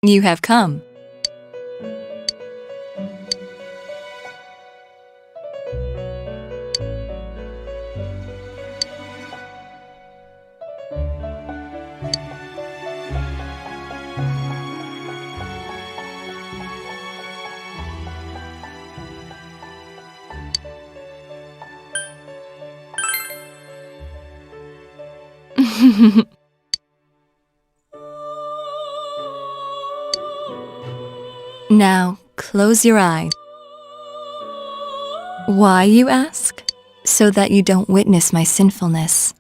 You have come. Now, close your eyes. Why, you ask? So that you don't witness my sinfulness.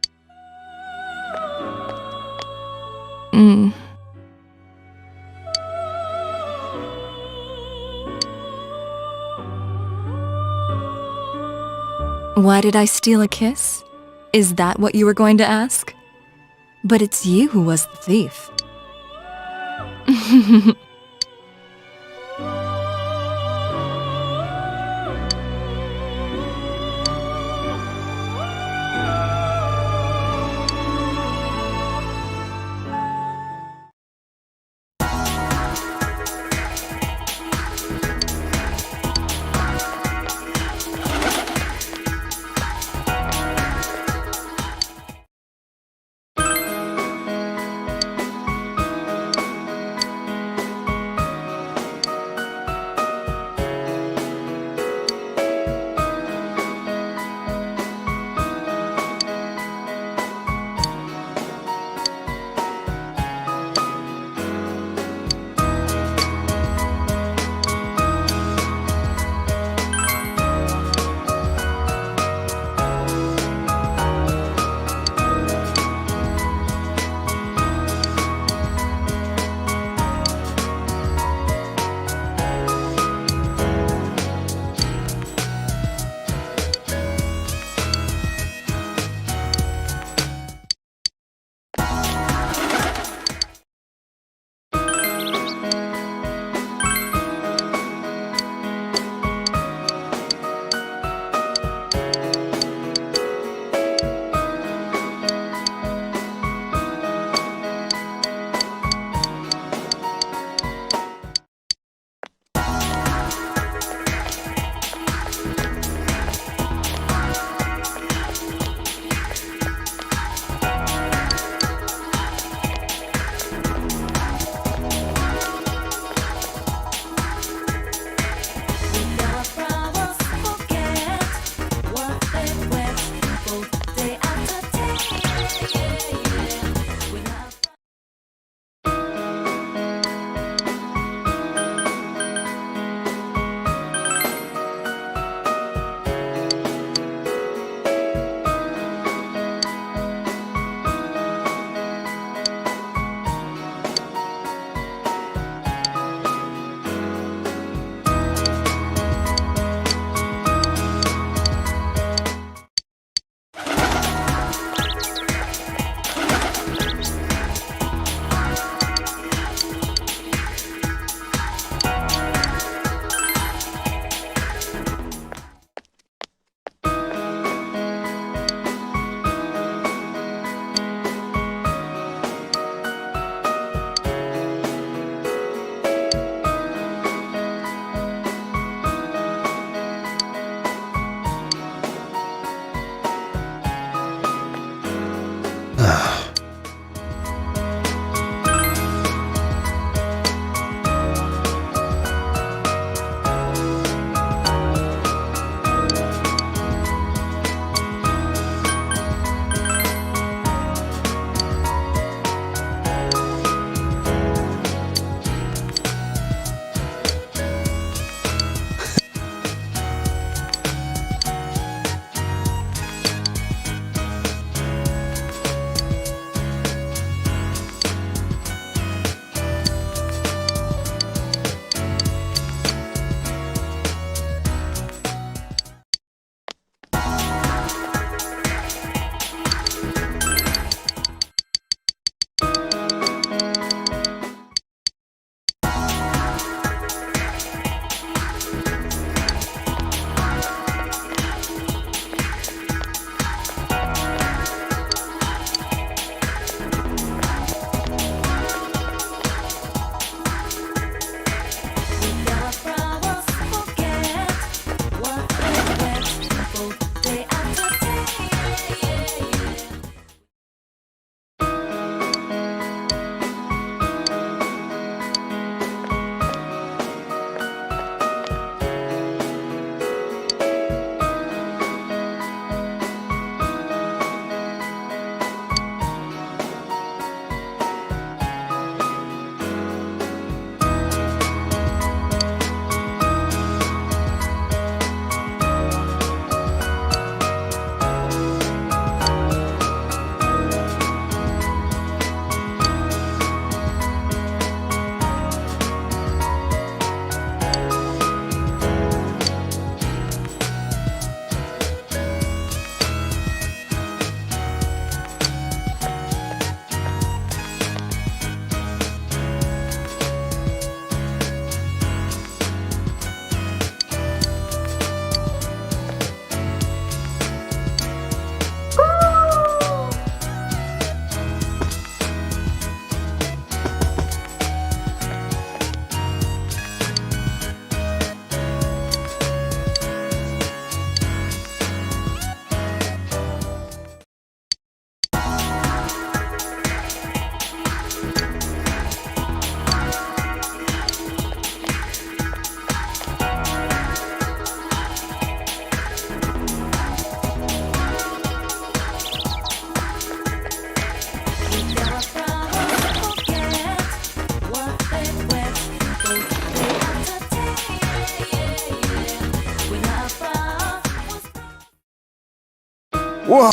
Why did I steal a kiss? Is that what you were going to ask? But it's you who was the thief. Whoa!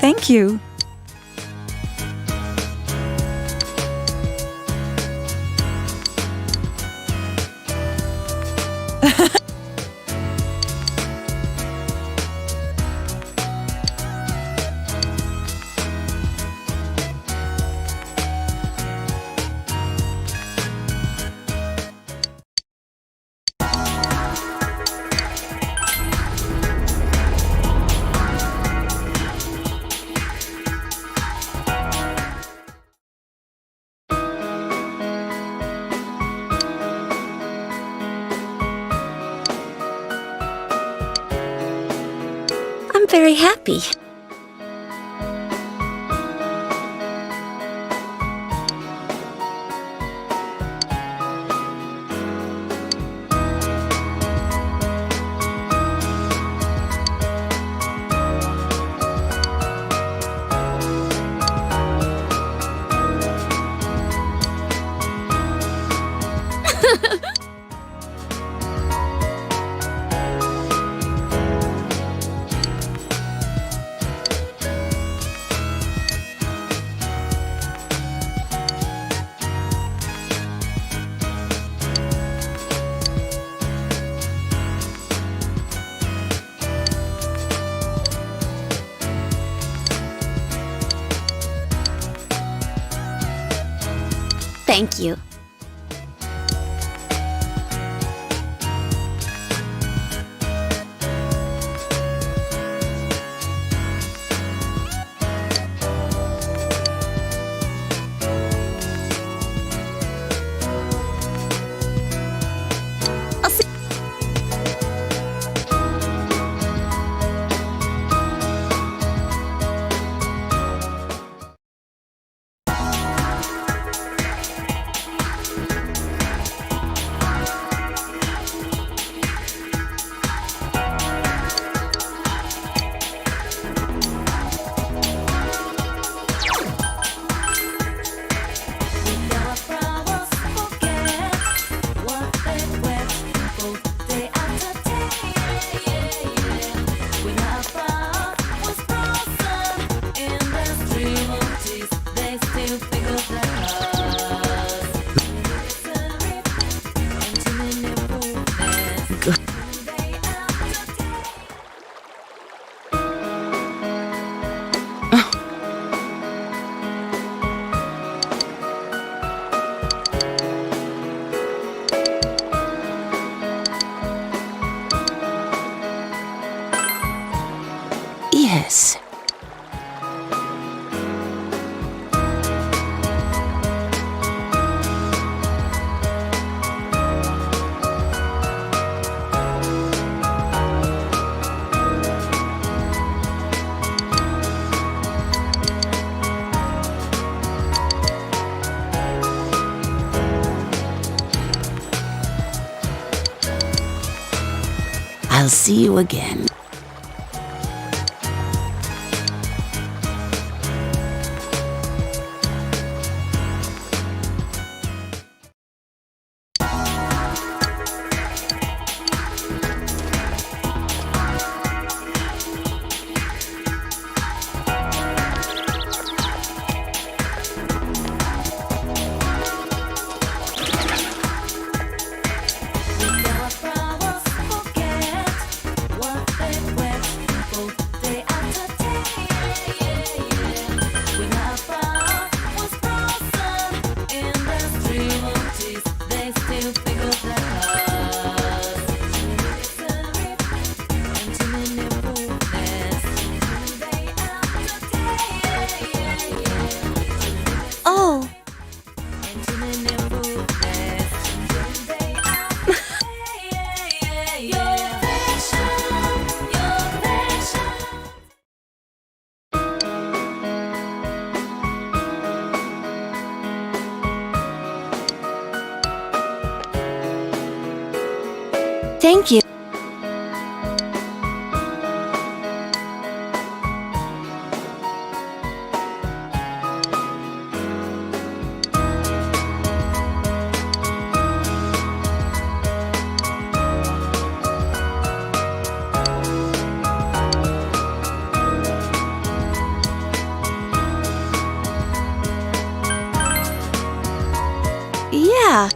Thank you. I'm very happy. Thank you. I'll see. Yes. I'll see you again. Oh. Thank you. Yeah.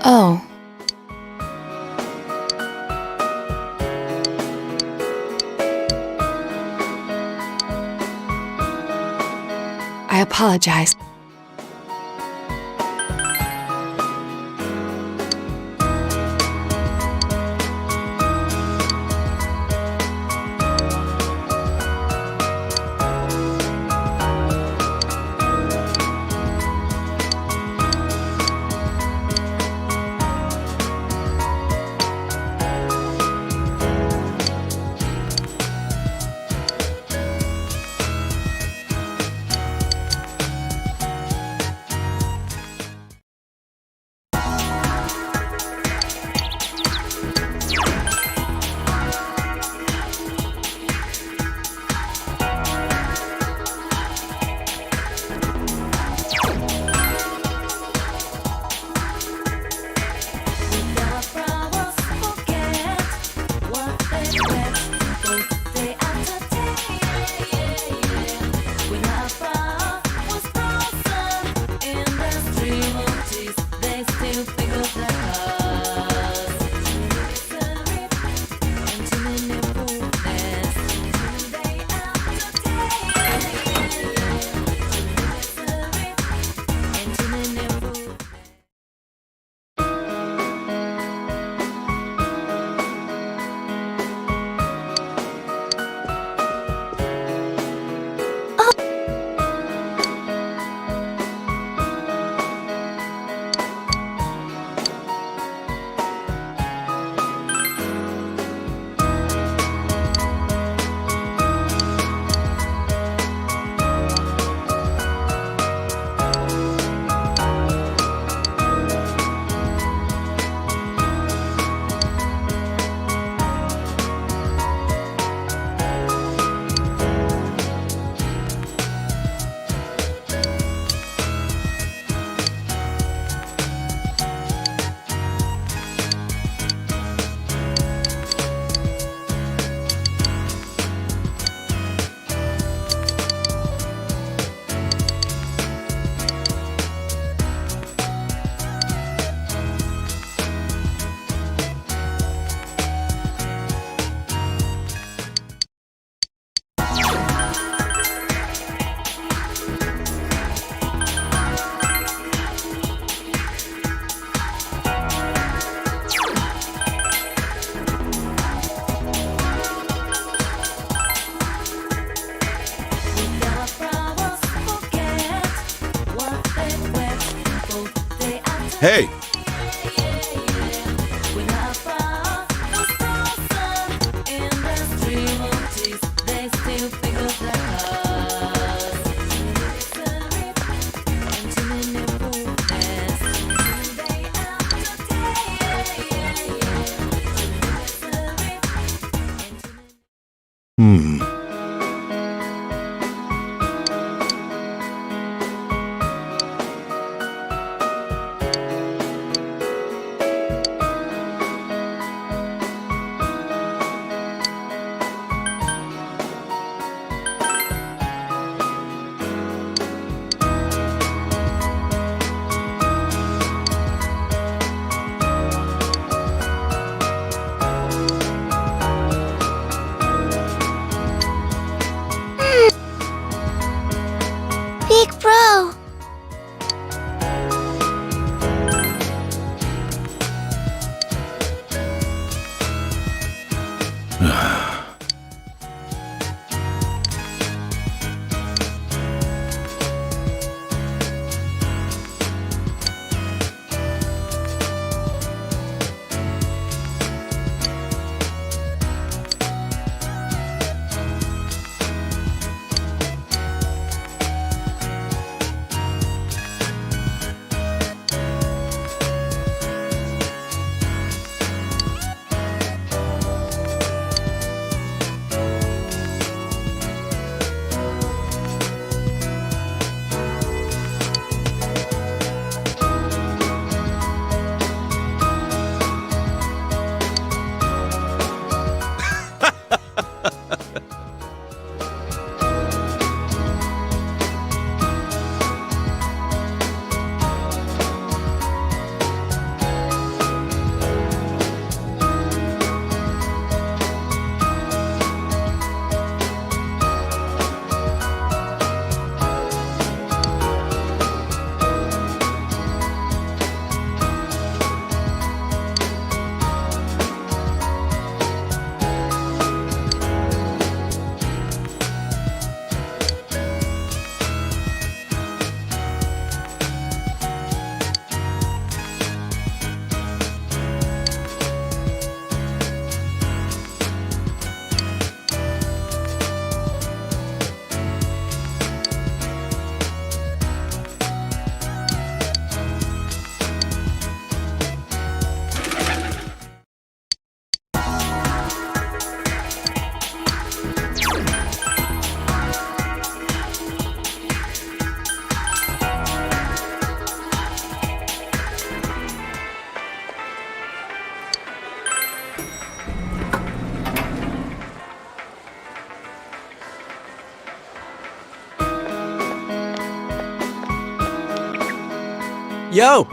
Oh. I apologize. Hey! Big Bro! Yo!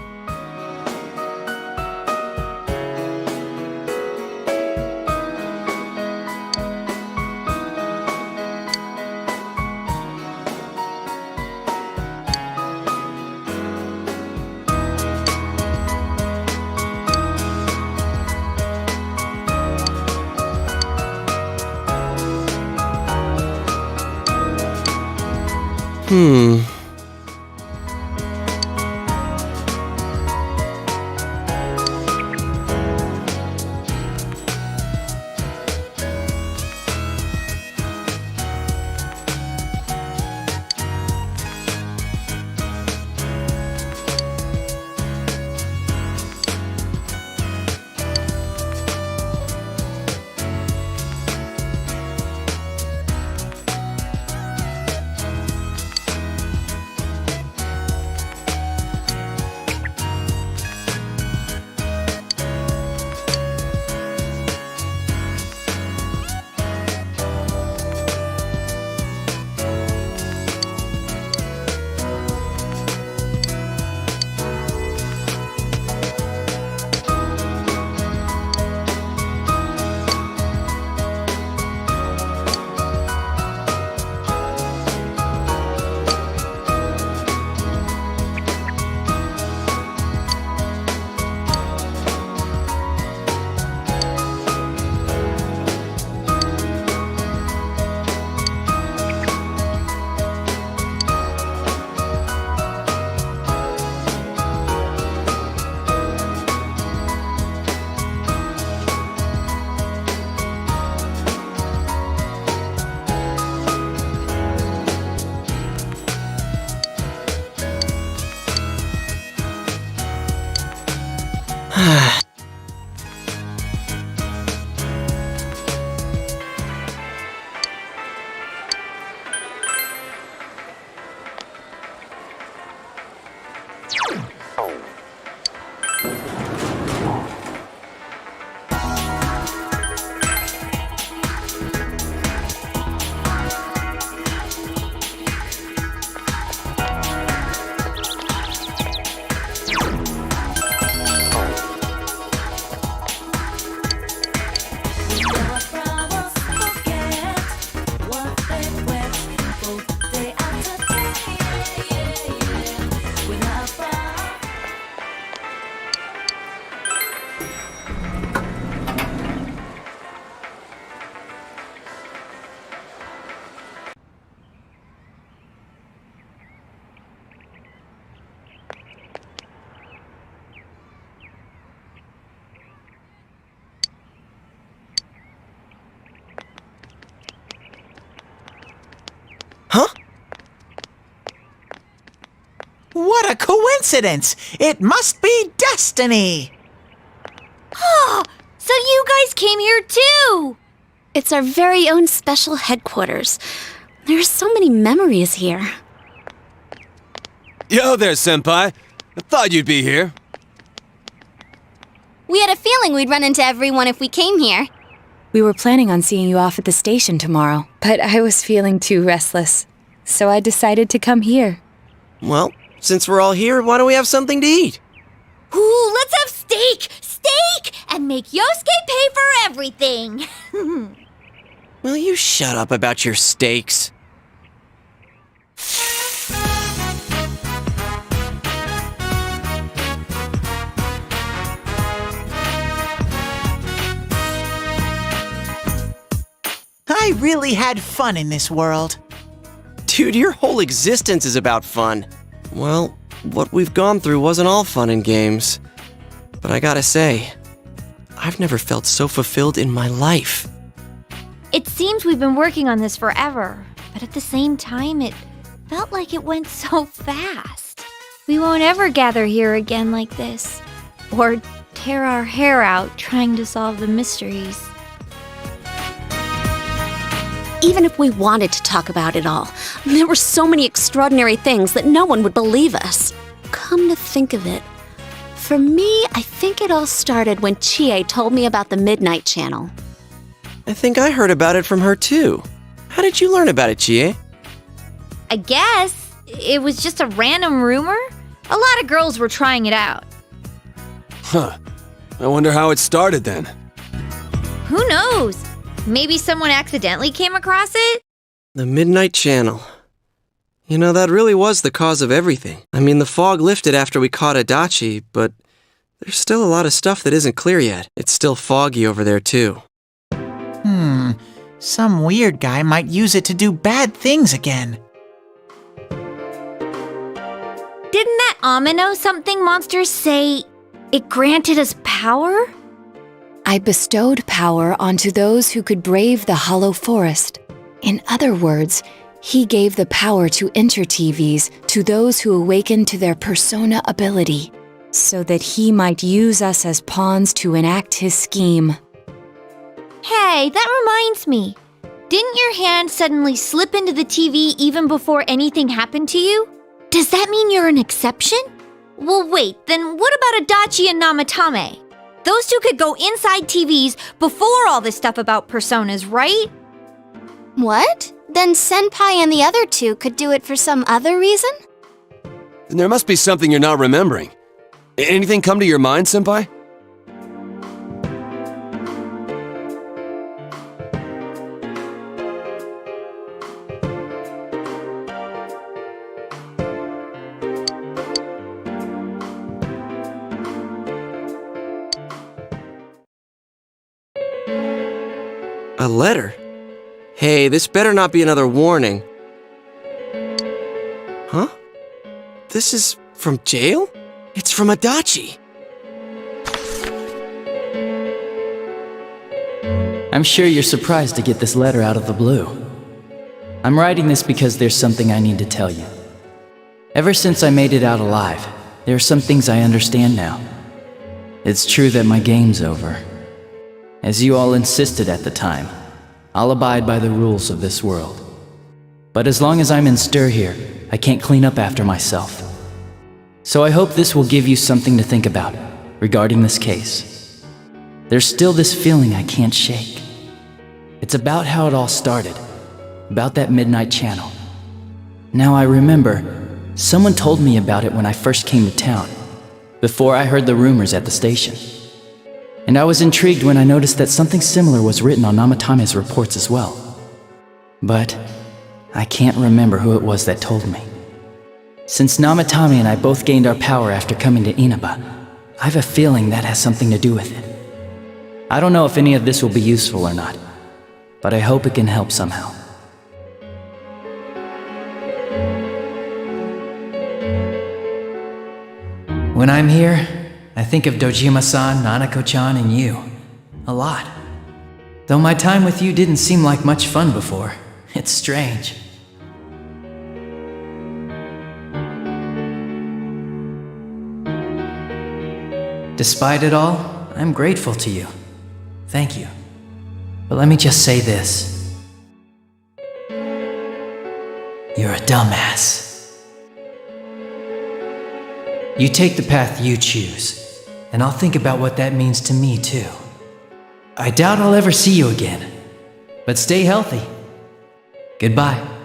Huh? What a coincidence! It must be destiny! Oh, so you guys came here too! It's our very own special headquarters. There are so many memories here. Yo there, Senpai. I thought you'd be here. We had a feeling we'd run into everyone if we came here. We were planning on seeing you off at the station tomorrow, but I was feeling too restless, so I decided to come here. Well, since we're all here, why don't we have something to eat? Ooh, let's have steak! Steak! And make Yosuke pay for everything! Will you shut up about your steaks? I really had fun in this world. Dude, your whole existence is about fun. Well, what we've gone through wasn't all fun and games. But I gotta say, I've never felt so fulfilled in my life. It seems we've been working on this forever, but at the same time, it felt like it went so fast. We won't ever gather here again like this, or tear our hair out trying to solve the mysteries. Even if we wanted to talk about it all, there were so many extraordinary things that no one would believe us. Come to think of it, for me, I think it all started when Chie told me about the Midnight Channel. I think I heard about it from her too. How did you learn about it, Chie? I guess it was just a random rumor. A lot of girls were trying it out. Huh. I wonder how it started then. Who knows? Maybe someone accidentally came across it? The Midnight Channel. You know, that really was the cause of everything. I mean, the fog lifted after we caught Adachi, but there's still a lot of stuff that isn't clear yet. It's still foggy over there, too. Some weird guy might use it to do bad things again. Amino something monsters say it granted us power? I bestowed power onto those who could brave the hollow forest. In other words, he gave the power to enter TVs to those who awakened to their persona ability, so that he might use us as pawns to enact his scheme. Hey, that reminds me. Didn't your hand suddenly slip into the TV even before anything happened to you? Does that mean you're an exception? Well, wait, then what about Adachi and Namatame? Those two could go inside TVs before all this stuff about personas, right? What? Then Senpai and the other two could do it for some other reason? Then there must be something you're not remembering. Anything come to your mind, Senpai? A letter? Hey, this better not be another warning. Huh? This is from jail? It's from Adachi. I'm sure you're surprised to get this letter out of the blue. I'm writing this because there's something I need to tell you. Ever since I made it out alive, there are some things I understand now. It's true that my game's over. As you all insisted at the time, I'll abide by the rules of this world. But as long as I'm in stir here, I can't clean up after myself. So I hope this will give you something to think about regarding this case. There's still this feeling I can't shake. It's about how it all started, about that midnight channel. Now I remember, someone told me about it when I first came to town, before I heard the rumors at the station. And I was intrigued when I noticed that something similar was written on Namatame's reports as well. But I can't remember who it was that told me. Since Namatame and I both gained our power after coming to Inaba, I have a feeling that has something to do with it. I don't know if any of this will be useful or not, but I hope it can help somehow. When I'm here, I think of Dojima-san, Nanako-chan, and you. A lot. Though my time with you didn't seem like much fun before. It's strange. Despite it all, I'm grateful to you. Thank you. But let me just say this. You're a dumbass. You take the path you choose, and I'll think about what that means to me too. I doubt I'll ever see you again, but stay healthy. Goodbye.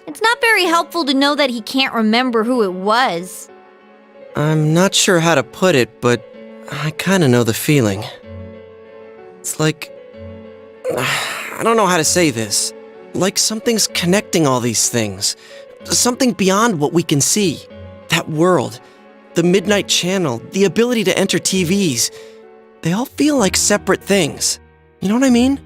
It's not very helpful to know that he can't remember who it was. I'm not sure how to put it, but I kinda know the feeling. It's like... I don't know how to say this. Like something's connecting all these things. Something beyond what we can see. That world, the midnight channel, the ability to enter TVs. They all feel like separate things. You know what I mean?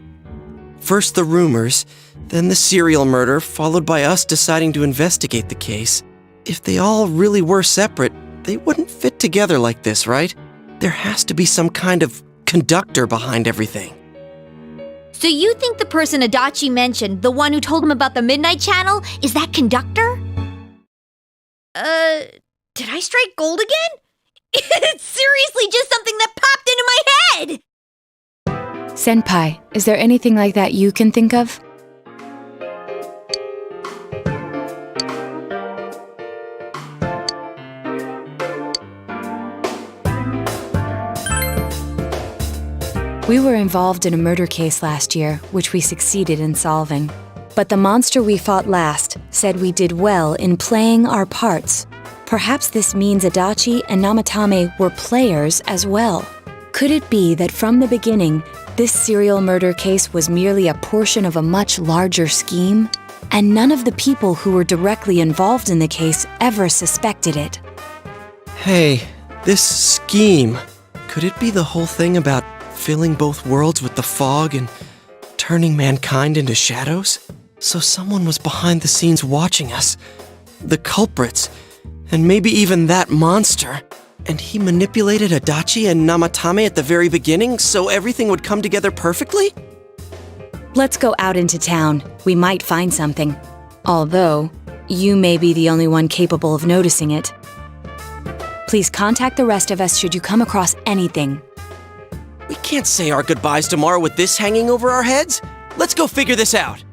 First the rumors, then the serial murder, followed by us deciding to investigate the case. If they all really were separate, they wouldn't fit together like this, right? There has to be some kind of conductor behind everything. So you think the person Adachi mentioned, the one who told him about the Midnight Channel, is that conductor? Did I strike gold again? It's seriously just something that popped into my head! Senpai, is there anything like that you can think of? We were involved in a murder case last year, which we succeeded in solving. But the monster we fought last said we did well in playing our parts. Perhaps this means Adachi and Namatame were players as well. Could it be that from the beginning, this serial murder case was merely a portion of a much larger scheme? And none of the people who were directly involved in the case ever suspected it. Hey, this scheme. Could it be the whole thing about filling both worlds with the fog and turning mankind into shadows? So someone was behind the scenes watching us. The culprits. And maybe even that monster. And he manipulated Adachi and Namatame at the very beginning so everything would come together perfectly? Let's go out into town. We might find something. Although, you may be the only one capable of noticing it. Please contact the rest of us should you come across anything. We can't say our goodbyes tomorrow with this hanging over our heads. Let's go figure this out.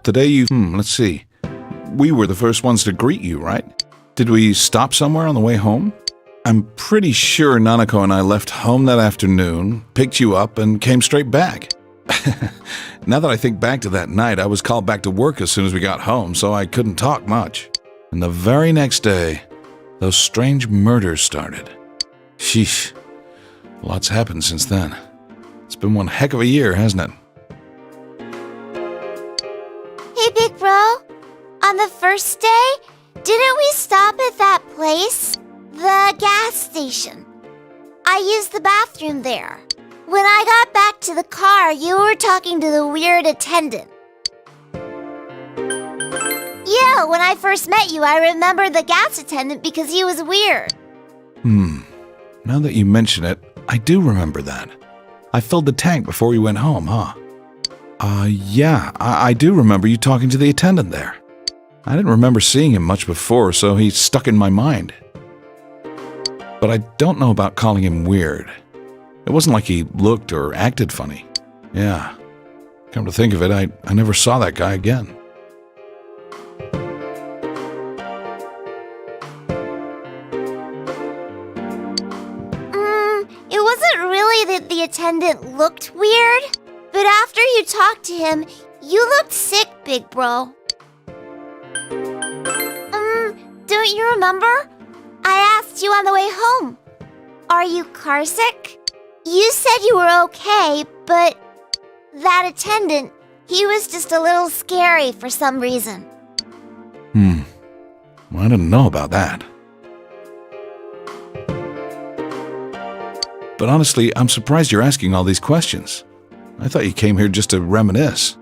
Today let's see. We were the first ones to greet you, right? Did we stop somewhere on the way home? I'm pretty sure Nanako and I left home that afternoon, picked you up, and came straight back. Now that I think back to that night, I was called back to work as soon as we got home, so I couldn't talk much. And the very next day, those strange murders started. Sheesh. Lots happened since then. It's been one heck of a year, hasn't it? Hey, big bro. On the first day, didn't we stop at that place? The gas station. I used the bathroom there. When I got back to the car, you were talking to the weird attendant. Yeah, when I first met you, I remember the gas attendant because he was weird. Now that you mention it, I do remember that. I filled the tank before we went home, huh? Yeah, I do remember you talking to the attendant there. I didn't remember seeing him much before, so he stuck in my mind. But I don't know about calling him weird. It wasn't like he looked or acted funny. Yeah. Come to think of it, I never saw that guy again. It wasn't really that the attendant looked weird, but after you talked to him, you looked sick, big bro. Don't you remember? I asked you on the way home. Are you car sick? You said you were okay, but that attendant, he was just a little scary for some reason. Well, I didn't know about that. But honestly, I'm surprised you're asking all these questions. I thought you came here just to reminisce.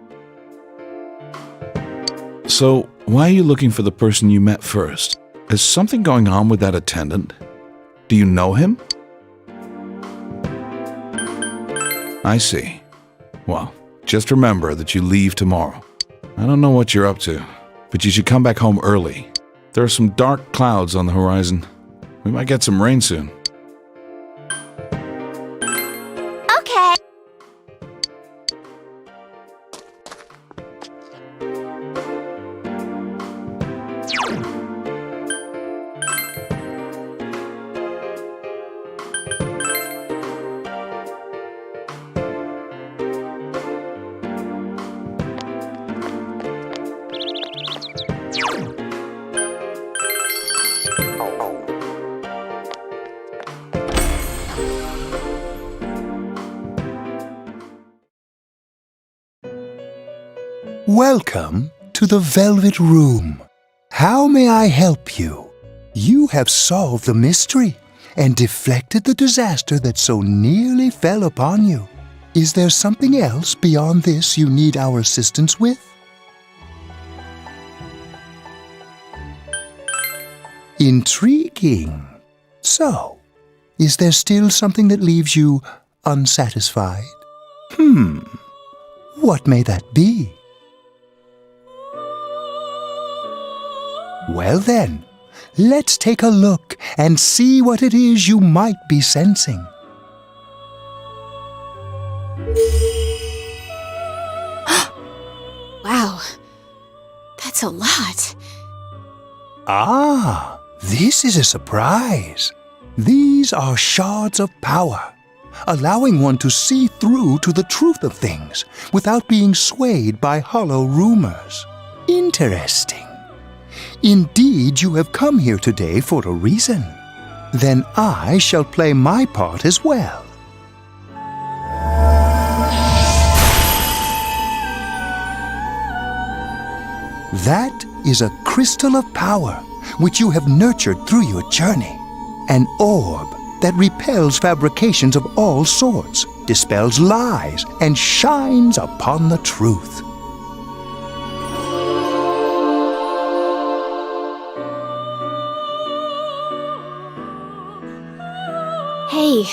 So, why are you looking for the person you met first? Is something going on with that attendant? Do you know him? I see. Well, just remember that you leave tomorrow. I don't know what you're up to, but you should come back home early. There are some dark clouds on the horizon. We might get some rain soon. Okay. Welcome to the Velvet Room. How may I help you? You have solved the mystery and deflected the disaster that so nearly fell upon you. Is there something else beyond this you need our assistance with? Intriguing. So, is there still something that leaves you unsatisfied? What may that be? Well then, let's take a look and see what it is you might be sensing. Wow, that's a lot. Ah, this is a surprise. These are shards of power, allowing one to see through to the truth of things without being swayed by hollow rumors. Interesting. Indeed, you have come here today for a reason. Then I shall play my part as well. That is a crystal of power which you have nurtured through your journey. An orb that repels fabrications of all sorts, dispels lies, and shines upon the truth. Hey,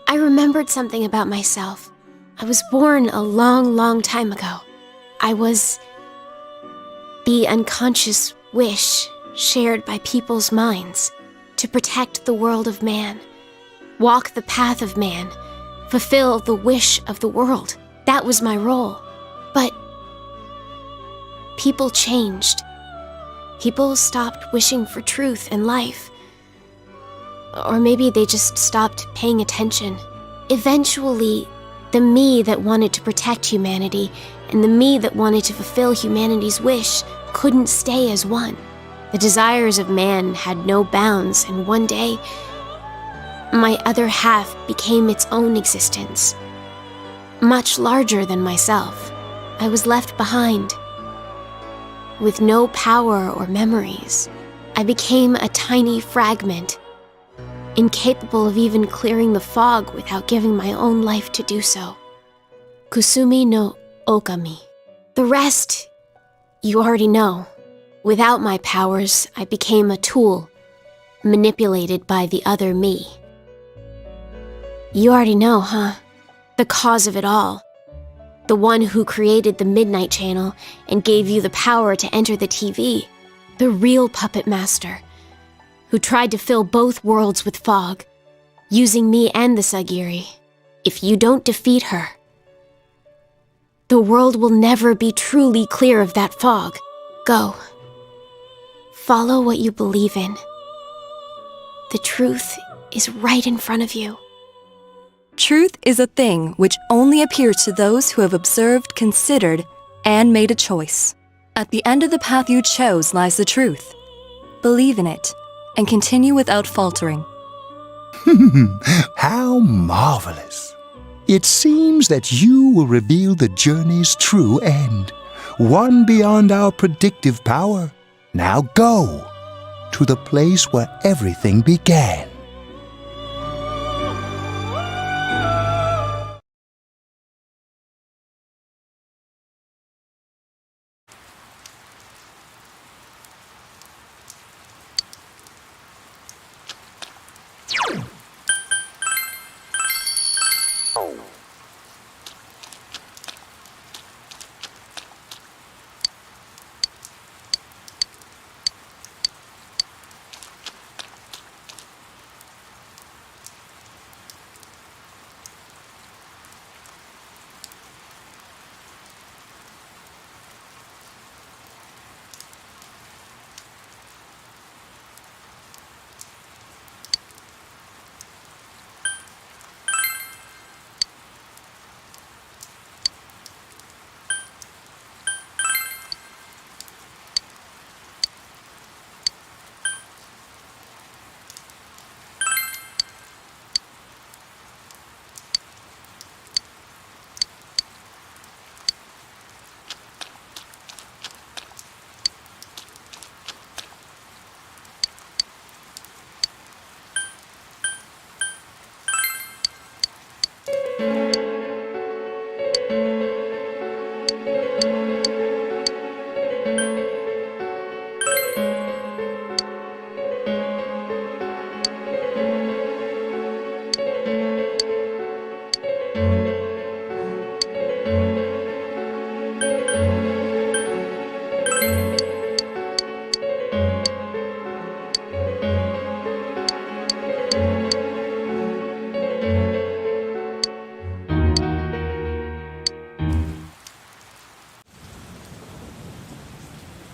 I remembered something about myself. I was born a long, long time ago. I was the unconscious wish shared by people's minds to protect the world of man, walk the path of man, fulfill the wish of the world. That was my role. But people changed. People stopped wishing for truth and life. Or maybe they just stopped paying attention. Eventually, the me that wanted to protect humanity and the me that wanted to fulfill humanity's wish couldn't stay as one. The desires of man had no bounds, and one day, my other half became its own existence. Much larger than myself. I was left behind. With no power or memories, I became a tiny fragment, incapable of even clearing the fog without giving my own life to do so. Kusumi no Okami. The rest, you already know. Without my powers, I became a tool, manipulated by the other me. You already know, huh? The cause of it all. The one who created the Midnight Channel and gave you the power to enter the TV. The real puppet master, who tried to fill both worlds with fog, using me and the Sagiri. If you don't defeat her, the world will never be truly clear of that fog. Go. Follow what you believe in. The truth is right in front of you. Truth is a thing which only appears to those who have observed, considered, and made a choice. At the end of the path you chose lies the truth. Believe in it, and continue without faltering. How marvelous! It seems that you will reveal the journey's true end, one beyond our predictive power. Now go to the place where everything began.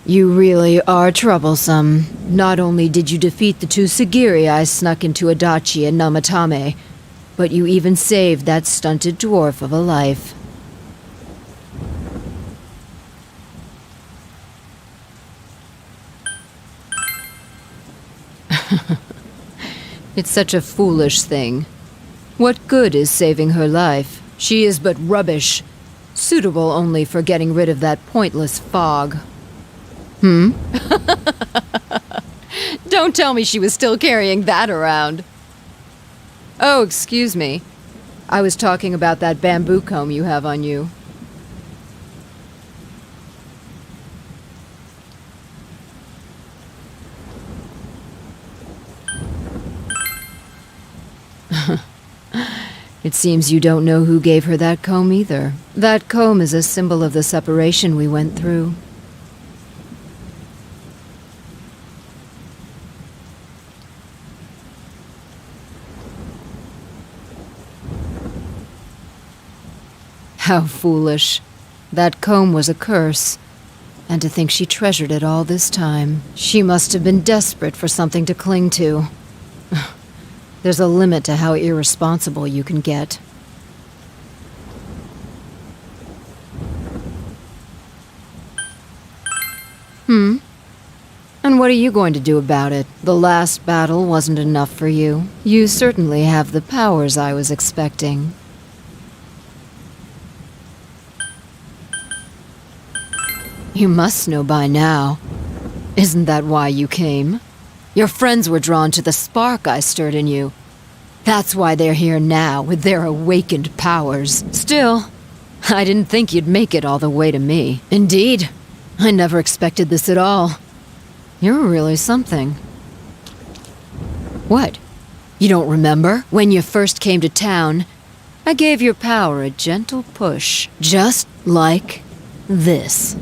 You really are troublesome. Not only did you defeat the two Sagiri I snuck into Adachi and Namatame, but you even saved that stunted dwarf of a life. It's such a foolish thing. What good is saving her life? She is but rubbish, suitable only for getting rid of that pointless fog. Don't tell me she was still carrying that around. Oh, excuse me. I was talking about that bamboo comb you have on you. It seems you don't know who gave her that comb either. That comb is a symbol of the separation we went through. How foolish. That comb was a curse. And to think she treasured it all this time. She must have been desperate for something to cling to. There's a limit to how irresponsible you can get. And what are you going to do about it? The last battle wasn't enough for you. You certainly have the powers I was expecting. You must know by now. Isn't that why you came? Your friends were drawn to the spark I stirred in you. That's why they're here now, with their awakened powers. Still, I didn't think you'd make it all the way to me. Indeed, I never expected this at all. You're really something. What? You don't remember? When you first came to town, I gave your power a gentle push, just like this.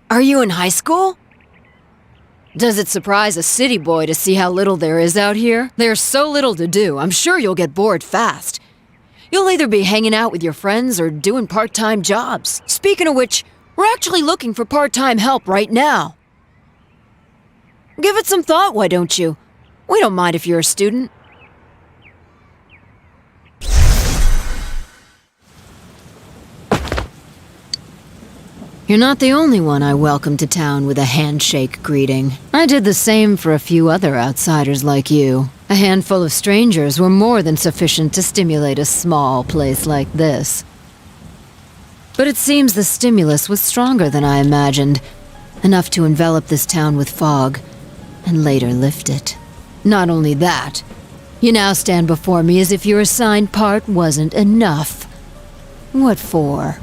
Are you in high school? Does it surprise a city boy to see how little there is out here? There's so little to do, I'm sure you'll get bored fast. You'll either be hanging out with your friends or doing part-time jobs. Speaking of which, we're actually looking for part-time help right now. Give it some thought, why don't you? We don't mind if you're a student. You're not the only one I welcomed to town with a handshake greeting. I did the same for a few other outsiders like you. A handful of strangers were more than sufficient to stimulate a small place like this. But it seems the stimulus was stronger than I imagined, enough to envelop this town with fog, and later lift it. Not only that, you now stand before me as if your assigned part wasn't enough. What for?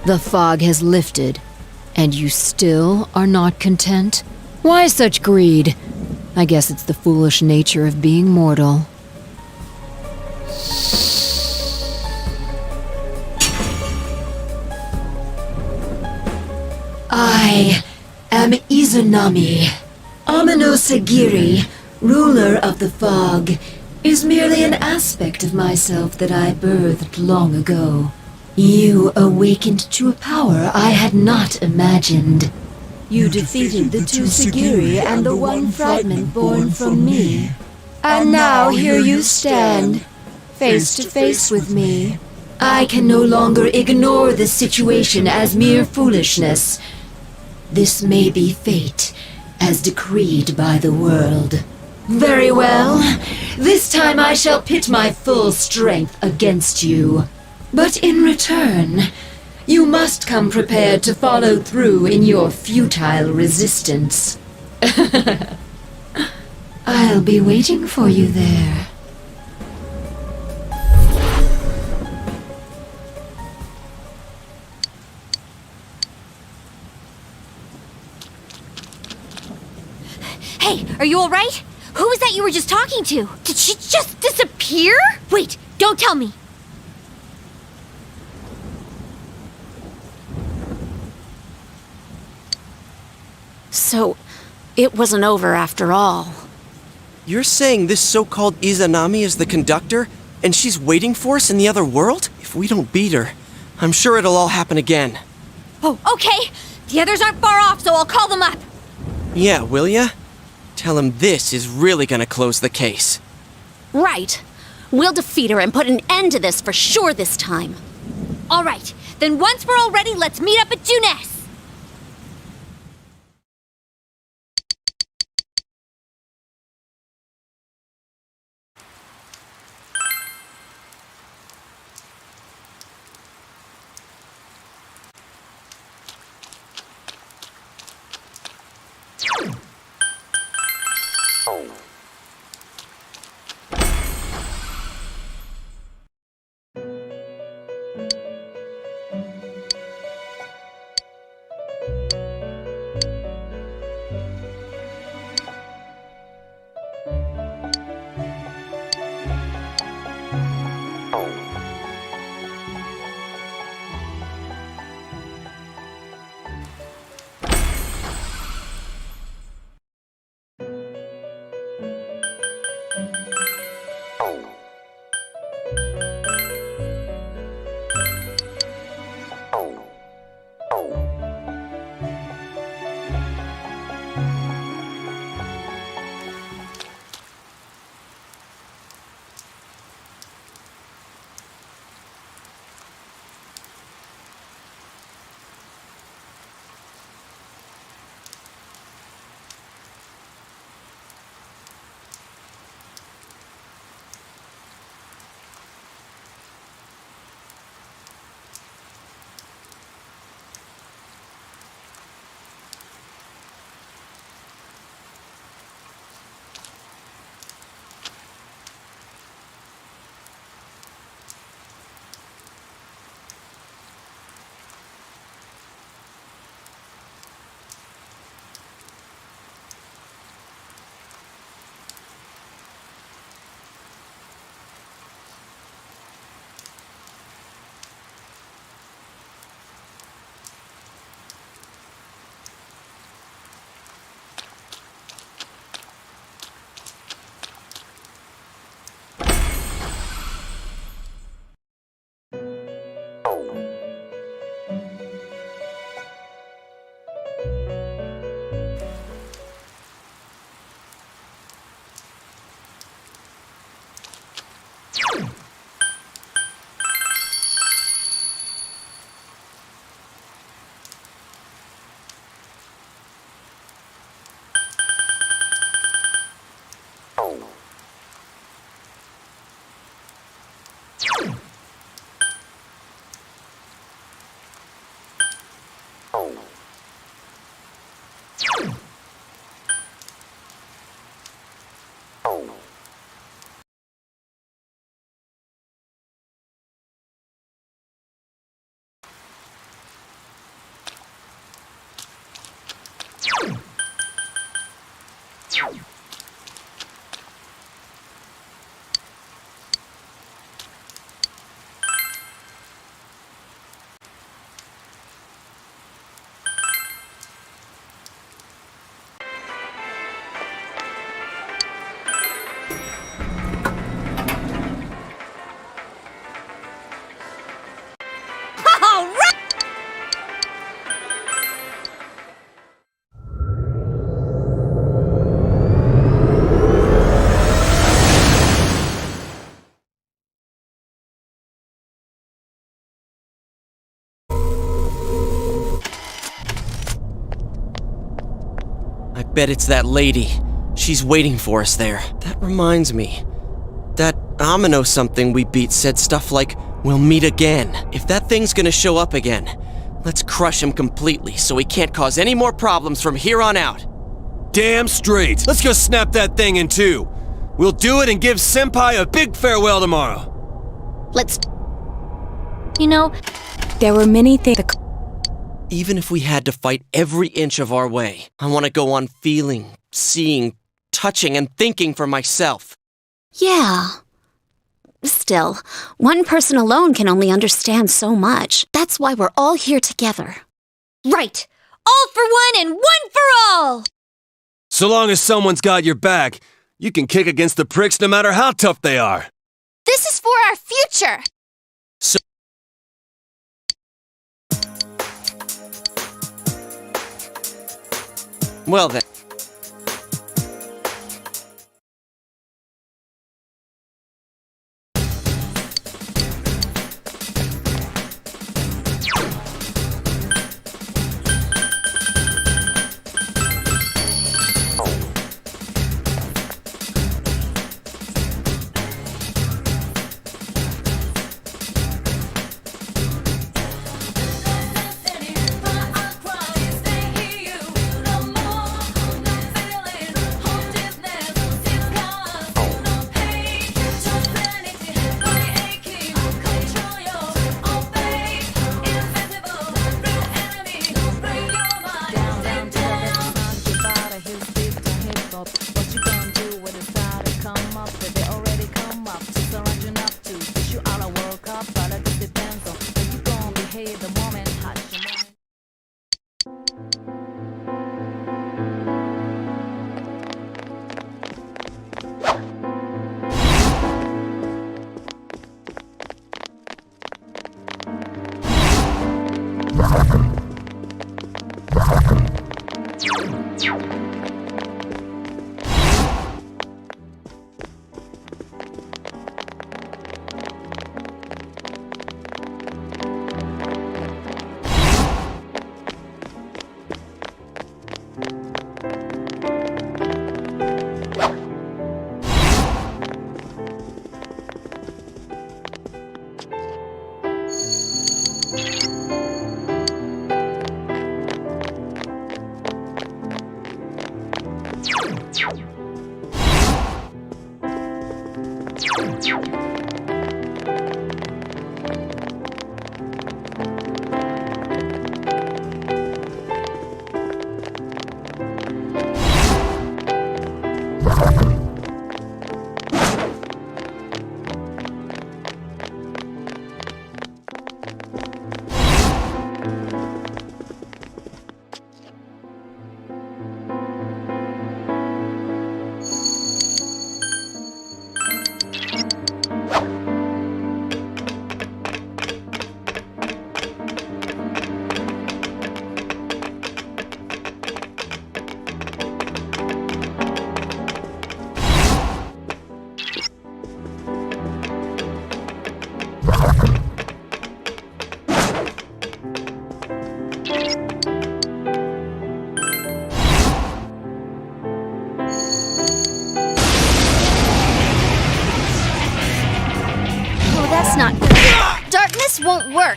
The fog has lifted, and you still are not content? Why such greed? I guess it's the foolish nature of being mortal. I am Izunami. Amino Sagiri, ruler of the fog, is merely an aspect of myself that I birthed long ago. You awakened to a power I had not imagined. You defeated the two Sagiri and the one fragment born from me. And now here you stand, face to face with me. I can no longer ignore this situation as mere foolishness. This may be fate, as decreed by the world. Very well. This time I shall pit my full strength against you. But in return, you must come prepared to follow through in your futile resistance. I'll be waiting for you there. Hey, are you alright? Who was that you were just talking to? Did she just disappear? Wait, don't tell me. So, it wasn't over after all. You're saying this so-called Izanami is the conductor, and she's waiting for us in the other world? If we don't beat her, I'm sure it'll all happen again. Oh, okay. The others aren't far off, so I'll call them up. Yeah, will ya? Tell him this is really gonna close the case. Right. We'll defeat her and put an end to this for sure this time. All right. Then once we're all ready, let's meet up at Juness. I bet it's that lady. She's waiting for us there. That reminds me. That Amino something we beat said stuff like, "We'll meet again." If that thing's gonna show up again, let's crush him completely so he can't cause any more problems from here on out. Damn straight. Let's go snap that thing in two. We'll do it and give Senpai a big farewell tomorrow. Let's... You know, There were many things. Even if we had to fight every inch of our way, I want to go on feeling, seeing, touching, and thinking for myself. Yeah. Still, one person alone can only understand so much. That's why we're all here together. right. All for one and one for all. So long as someone's got your back, You can kick against the pricks no matter how tough they are. This is for our future. Well then. That's not good. Darkness won't work.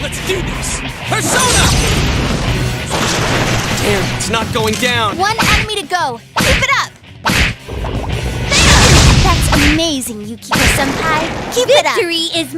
Let's do this! Persona! Damn, it's not going down! One enemy to go. Keep it up! There! That's amazing, Yukiko-senpai. Keep it up! Victory is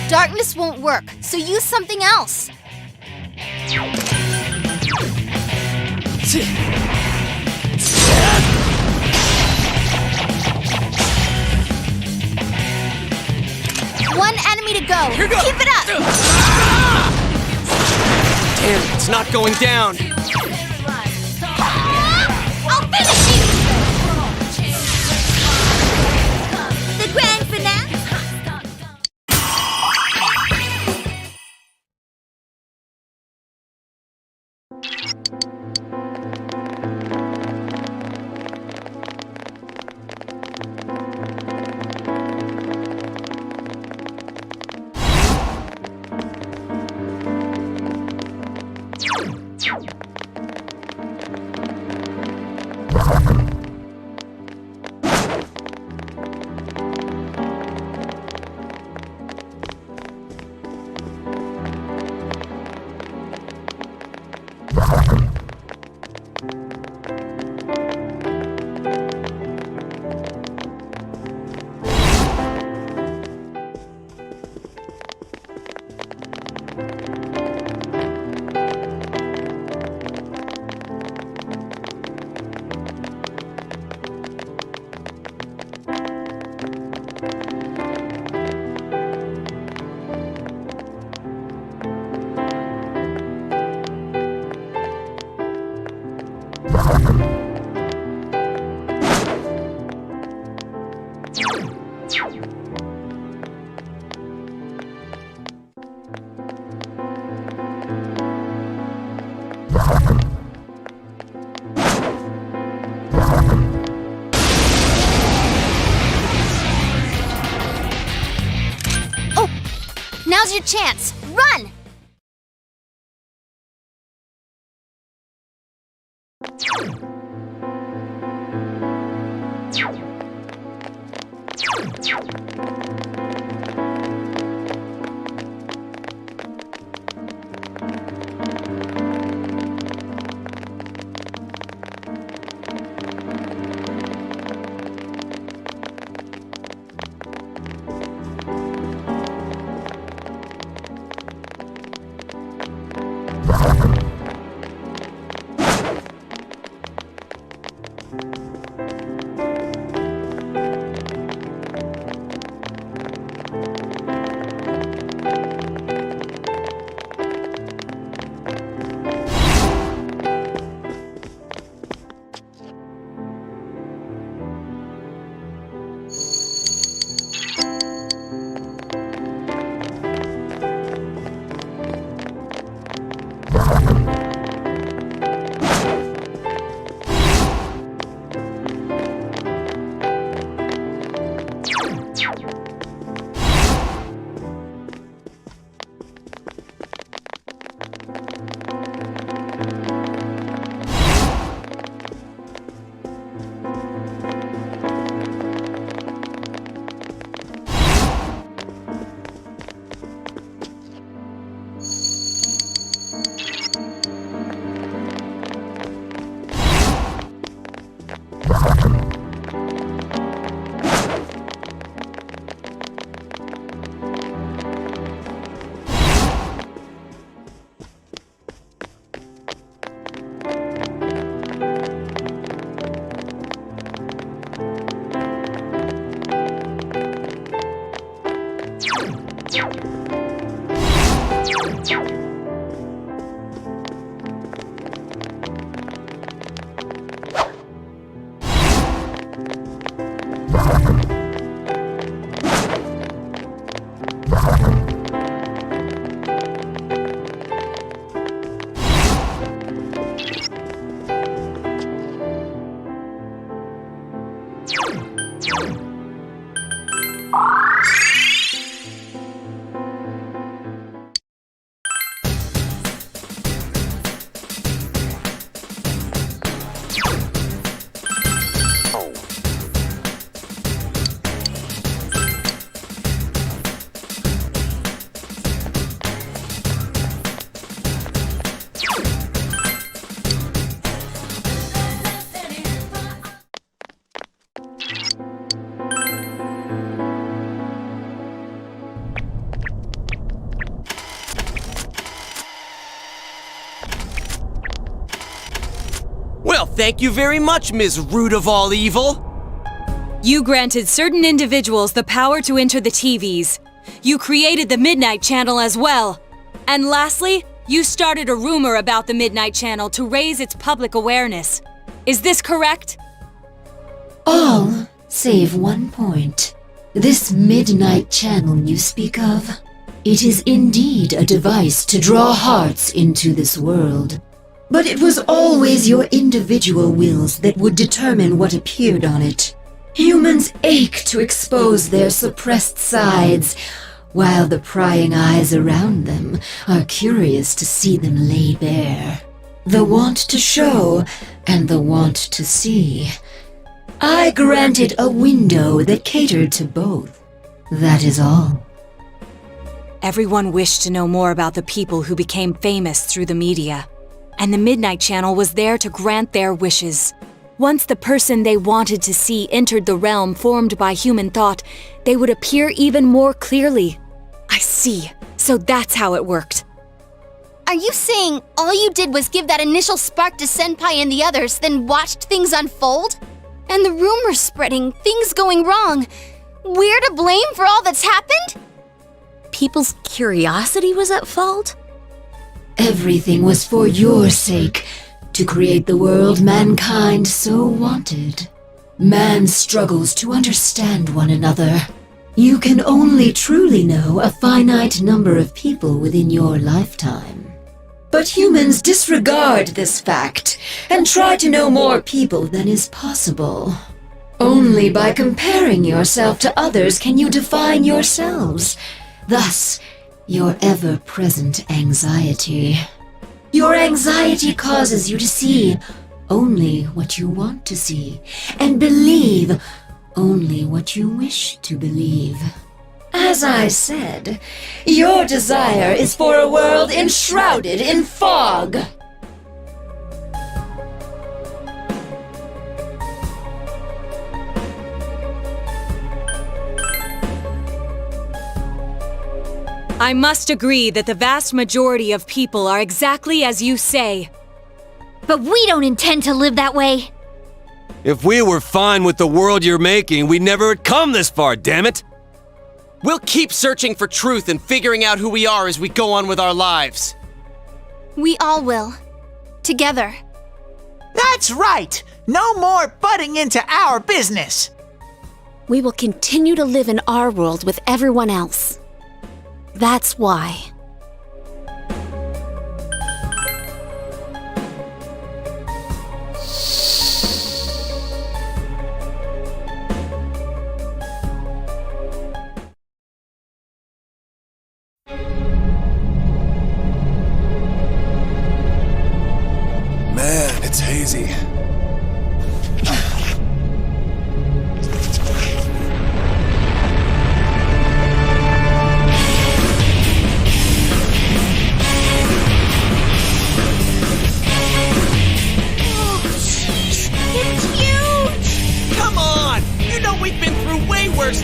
Darkness won't work, so use something else. One enemy to go. Keep it up. Damn, it's not going down. I'll finish you. The grand finale. Now's your chance. Run! Well, thank you very much, Ms. Root of all evil. You granted certain individuals the power to enter the TVs. You created the Midnight Channel as well. And lastly, you started a rumor about the Midnight Channel to raise its public awareness. Is this correct? All save one point. This Midnight Channel you speak of, it is indeed a device to draw hearts into this world. But it was always your individual wills that would determine what appeared on it. Humans ache to expose their suppressed sides, while the prying eyes around them are curious to see them lay bare. The want to show and the want to see. I granted a window that catered to both. That is all. Everyone wished to know more about the people who became famous through the media. And the Midnight Channel was there to grant their wishes. Once the person they wanted to see entered the realm formed by human thought, they would appear even more clearly. I see. So that's how it worked. Are you saying all you did was give that initial spark to Senpai and the others, then watched things unfold? And the rumors spreading, things going wrong. We're to blame for all that's happened? People's curiosity was at fault? Everything was for your sake, to create the world mankind so wanted. Man struggles to understand one another. You can only truly know a finite number of people within your lifetime. But humans disregard this fact and try to know more people than is possible. Only by comparing yourself to others can you define yourselves. Thus, your ever-present anxiety. Your anxiety causes you to see only what you want to see, and believe only what you wish to believe. As I said, your desire is for a world enshrouded in fog. I must agree that the vast majority of people are exactly as you say. But we don't intend to live that way. If we were fine with the world you're making, we'd never have come this far, damn it! We'll keep searching for truth and figuring out who we are as we go on with our lives. We all will. Together. That's right! No more butting into our business! We will continue to live in our world with everyone else. That's why. Man, it's hazy.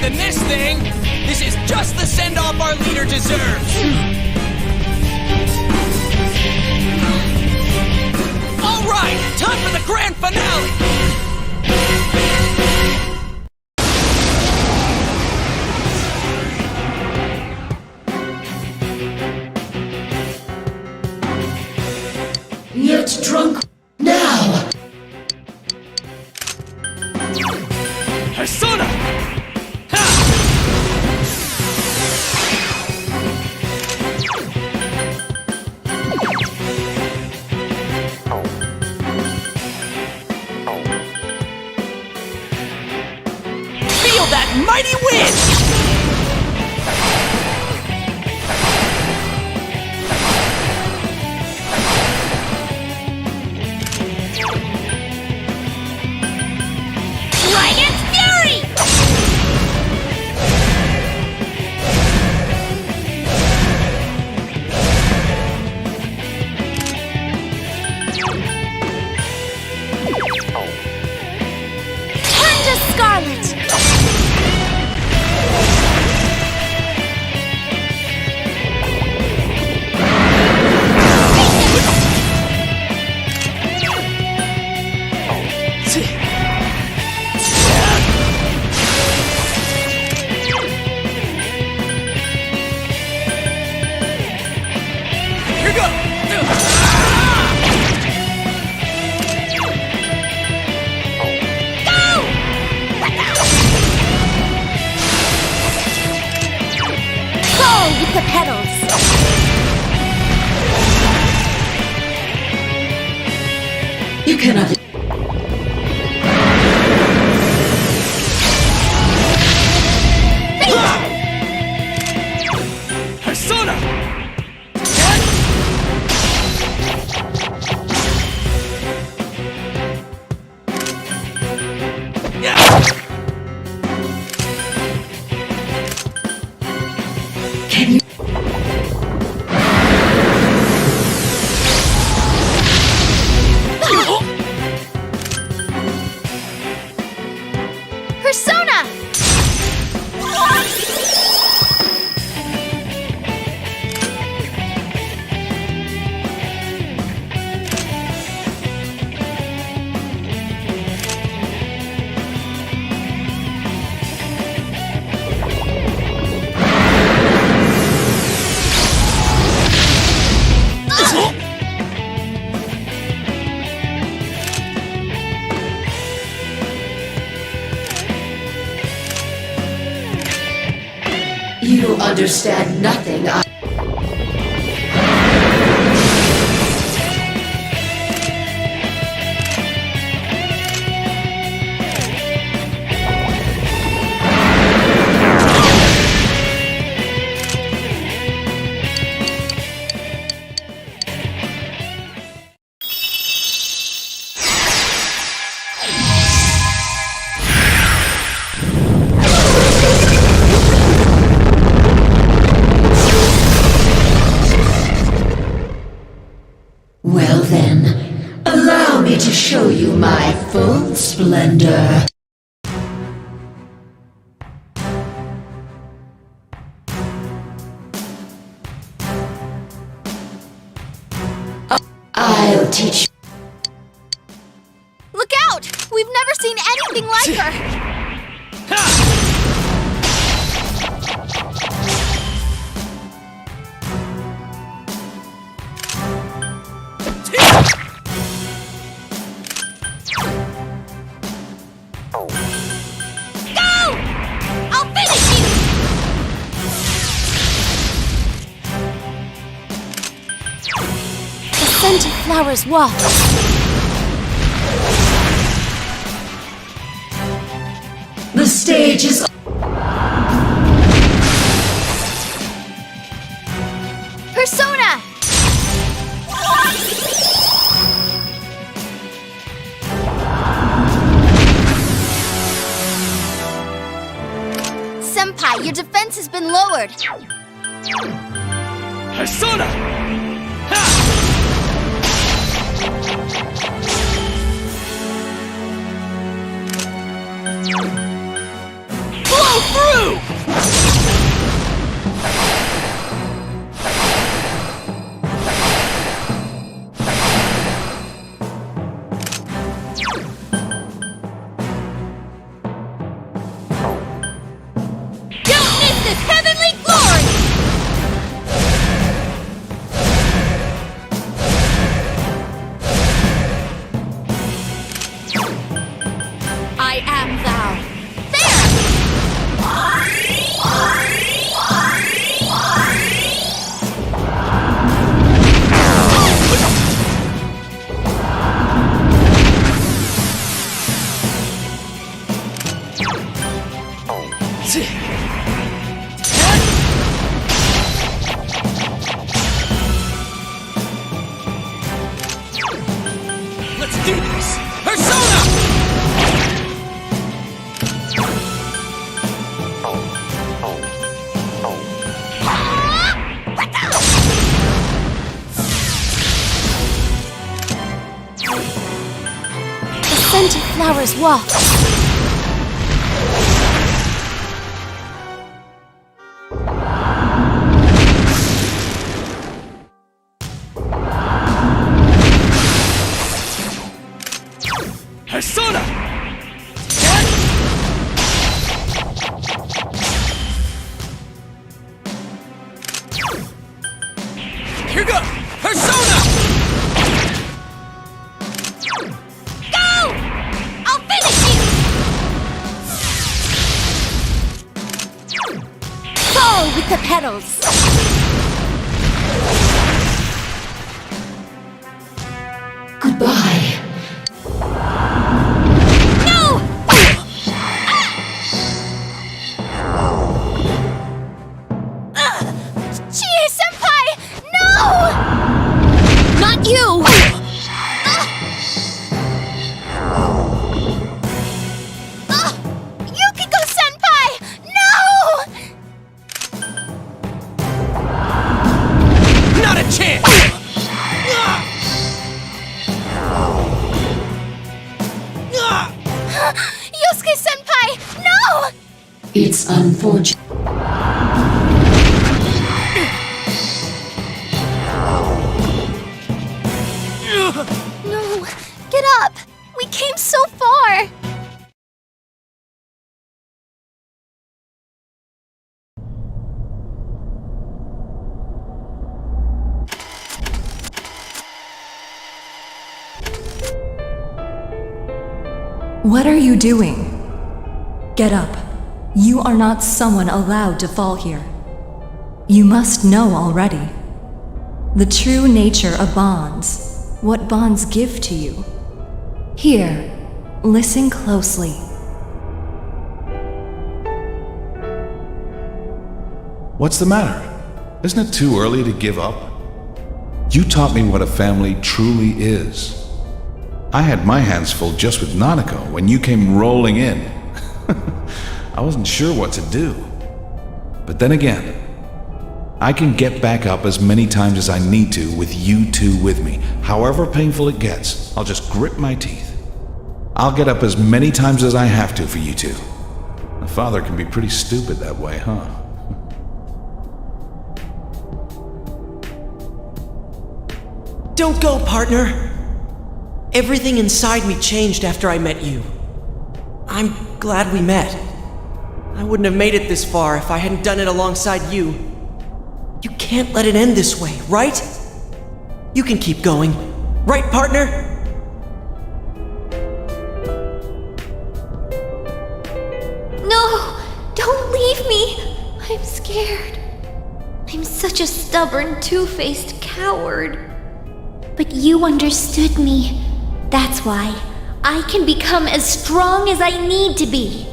Than this thing! This is just the send-off our leader deserves! Alright, time for the grand finale! Yet drunk now! Persona! Feel that mighty wind! Dragon's Fury! Turn to Scarlet! Here go! Go with the petals! You cannot. Persona! Can you? Persona! You understand nothing. Well then, allow me to show you my full splendor. I'll teach you. Look out! We've never seen anything like her! Go! I'll finish you! The scent of flowers wafts. The stage is. Persona! Senpai, your defense has been lowered. Persona! Blow through! Don't miss this heavenly glory! I am thou. Thank Let's do this! Persona! The scented flowers walk. Persona! Here goes! Persona! Go! I'll finish you! Fall with the petals. Goodbye. Chie-senpai! No! Not you! Yukiko-senpai! No! Not a chance! Yosuke-senpai! No! It's unfortunate. No! Get up! We came so far! What are you doing? Get up. You are not someone allowed to fall here. You must know already. The true nature of bonds, what bonds give to you. Here, listen closely. What's the matter? Isn't it too early to give up? You taught me what a family truly is. I had my hands full just with Nanako when you came rolling in. I wasn't sure what to do. But then again, I can get back up as many times as I need to with you two with me. However painful it gets, I'll just grit my teeth. I'll get up as many times as I have to for you two. A father can be pretty stupid that way, huh? Don't go, partner! Everything inside me changed after I met you. I'm glad we met. I wouldn't have made it this far if I hadn't done it alongside you. You can't let it end this way, right? You can keep going. Right, partner? No! Don't leave me! I'm scared. I'm such a stubborn, two-faced coward. But you understood me. That's why I can become as strong as I need to be.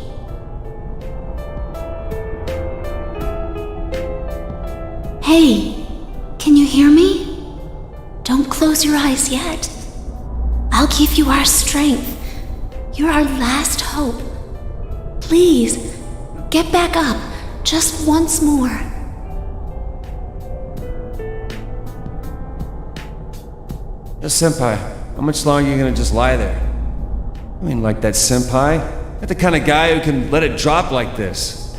Hey, can you hear me? Don't close your eyes yet. I'll give you our strength. You're our last hope. Please, get back up just once more. Yo, Senpai, how much longer are you gonna just lie there? I mean, like that Senpai? Not the kind of guy who can let it drop like this.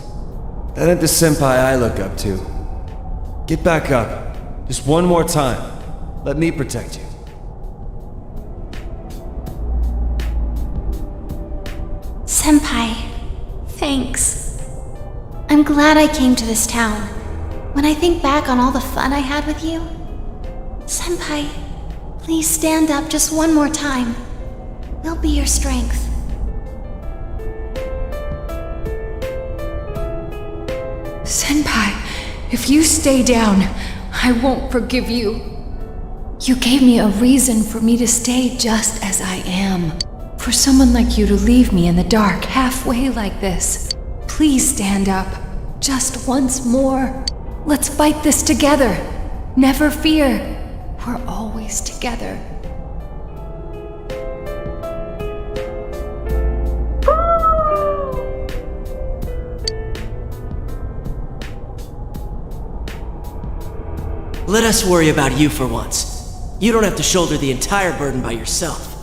That ain't the Senpai I look up to. Get back up. Just one more time. Let me protect you. Senpai, thanks. I'm glad I came to this town. When I think back on all the fun I had with you, Senpai, please stand up just one more time. We'll be your strength. Senpai, if you stay down, I won't forgive you. You gave me a reason for me to stay just as I am. For someone like you to leave me in the dark halfway like this. Please stand up. Just once more. Let's fight this together. Never fear. We're always together. Let us worry about you for once. You don't have to shoulder the entire burden by yourself.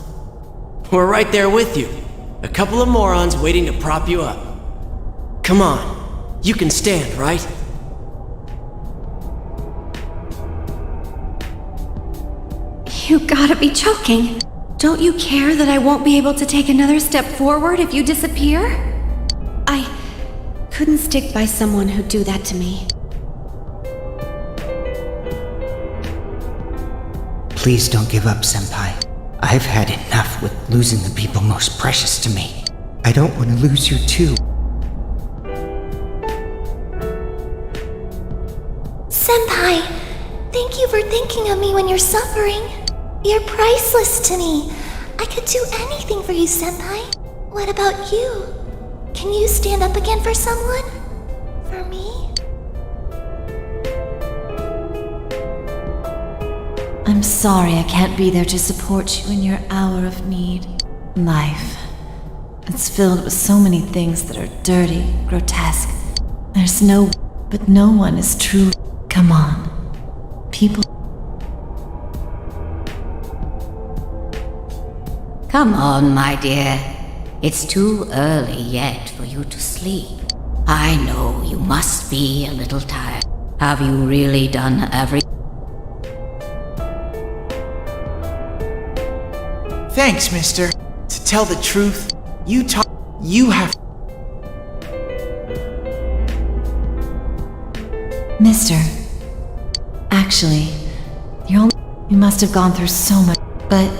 We're right there with you. A couple of morons waiting to prop you up. Come on. You can stand, right? You gotta be joking. Don't you care that I won't be able to take another step forward if you disappear? I couldn't stick by someone who'd do that to me. Please don't give up, Senpai. I've had enough with losing the people most precious to me. I don't want to lose you too. Senpai, thank you for thinking of me when you're suffering. You're priceless to me. I could do anything for you, Senpai. What about you? Can you stand up again for someone? For me? I'm sorry I can't be there to support you in your hour of need. Life. It's filled with so many things that are dirty, grotesque. There's no... but no one is true. Come on. People... Come on, my dear. It's too early yet for you to sleep. I know you must be a little tired. Have you really done everything? Thanks, mister. To tell the truth, you have... Mister. Actually, you must have gone through so much, but...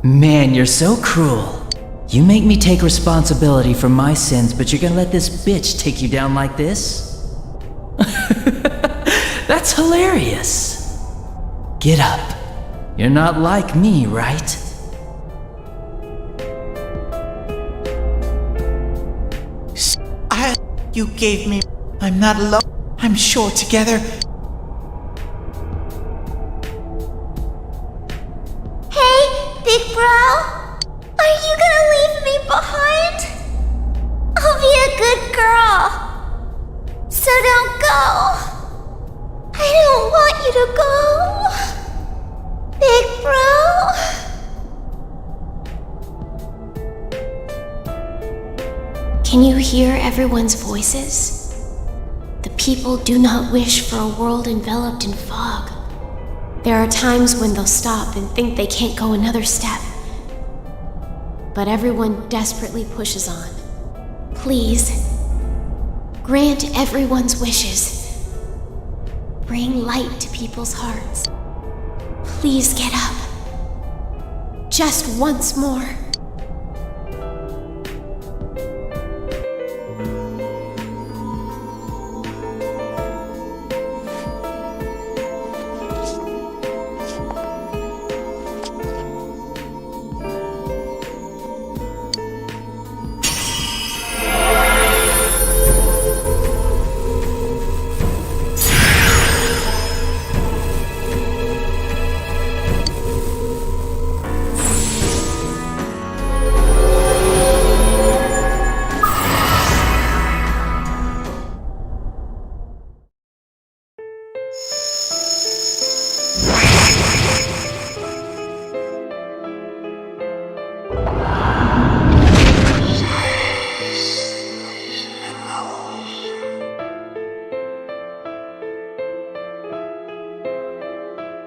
Man, you're so cruel. You make me take responsibility for my sins, but you're gonna let this bitch take you down like this? That's hilarious. Get up. You're not like me, right? You gave me... I'm not alone. I'm sure together... Hey, big bro! Are you gonna leave me behind? I'll be a good girl. So don't go. I don't want you to go. Big bro. Can you hear everyone's voices? The people do not wish for a world enveloped in fog. There are times when they'll stop and think they can't go another step. But everyone desperately pushes on. Please, grant everyone's wishes. Bring light to people's hearts. Please get up. Just once more.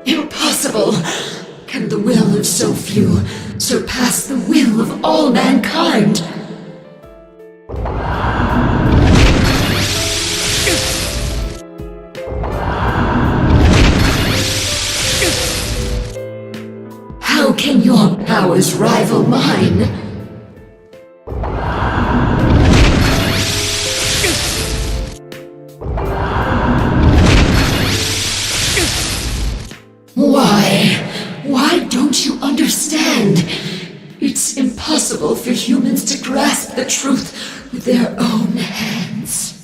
Impossible! Can the will of so few surpass the will of all mankind? How can your powers rival mine? Why don't you understand? It's impossible for humans to grasp the truth with their own hands.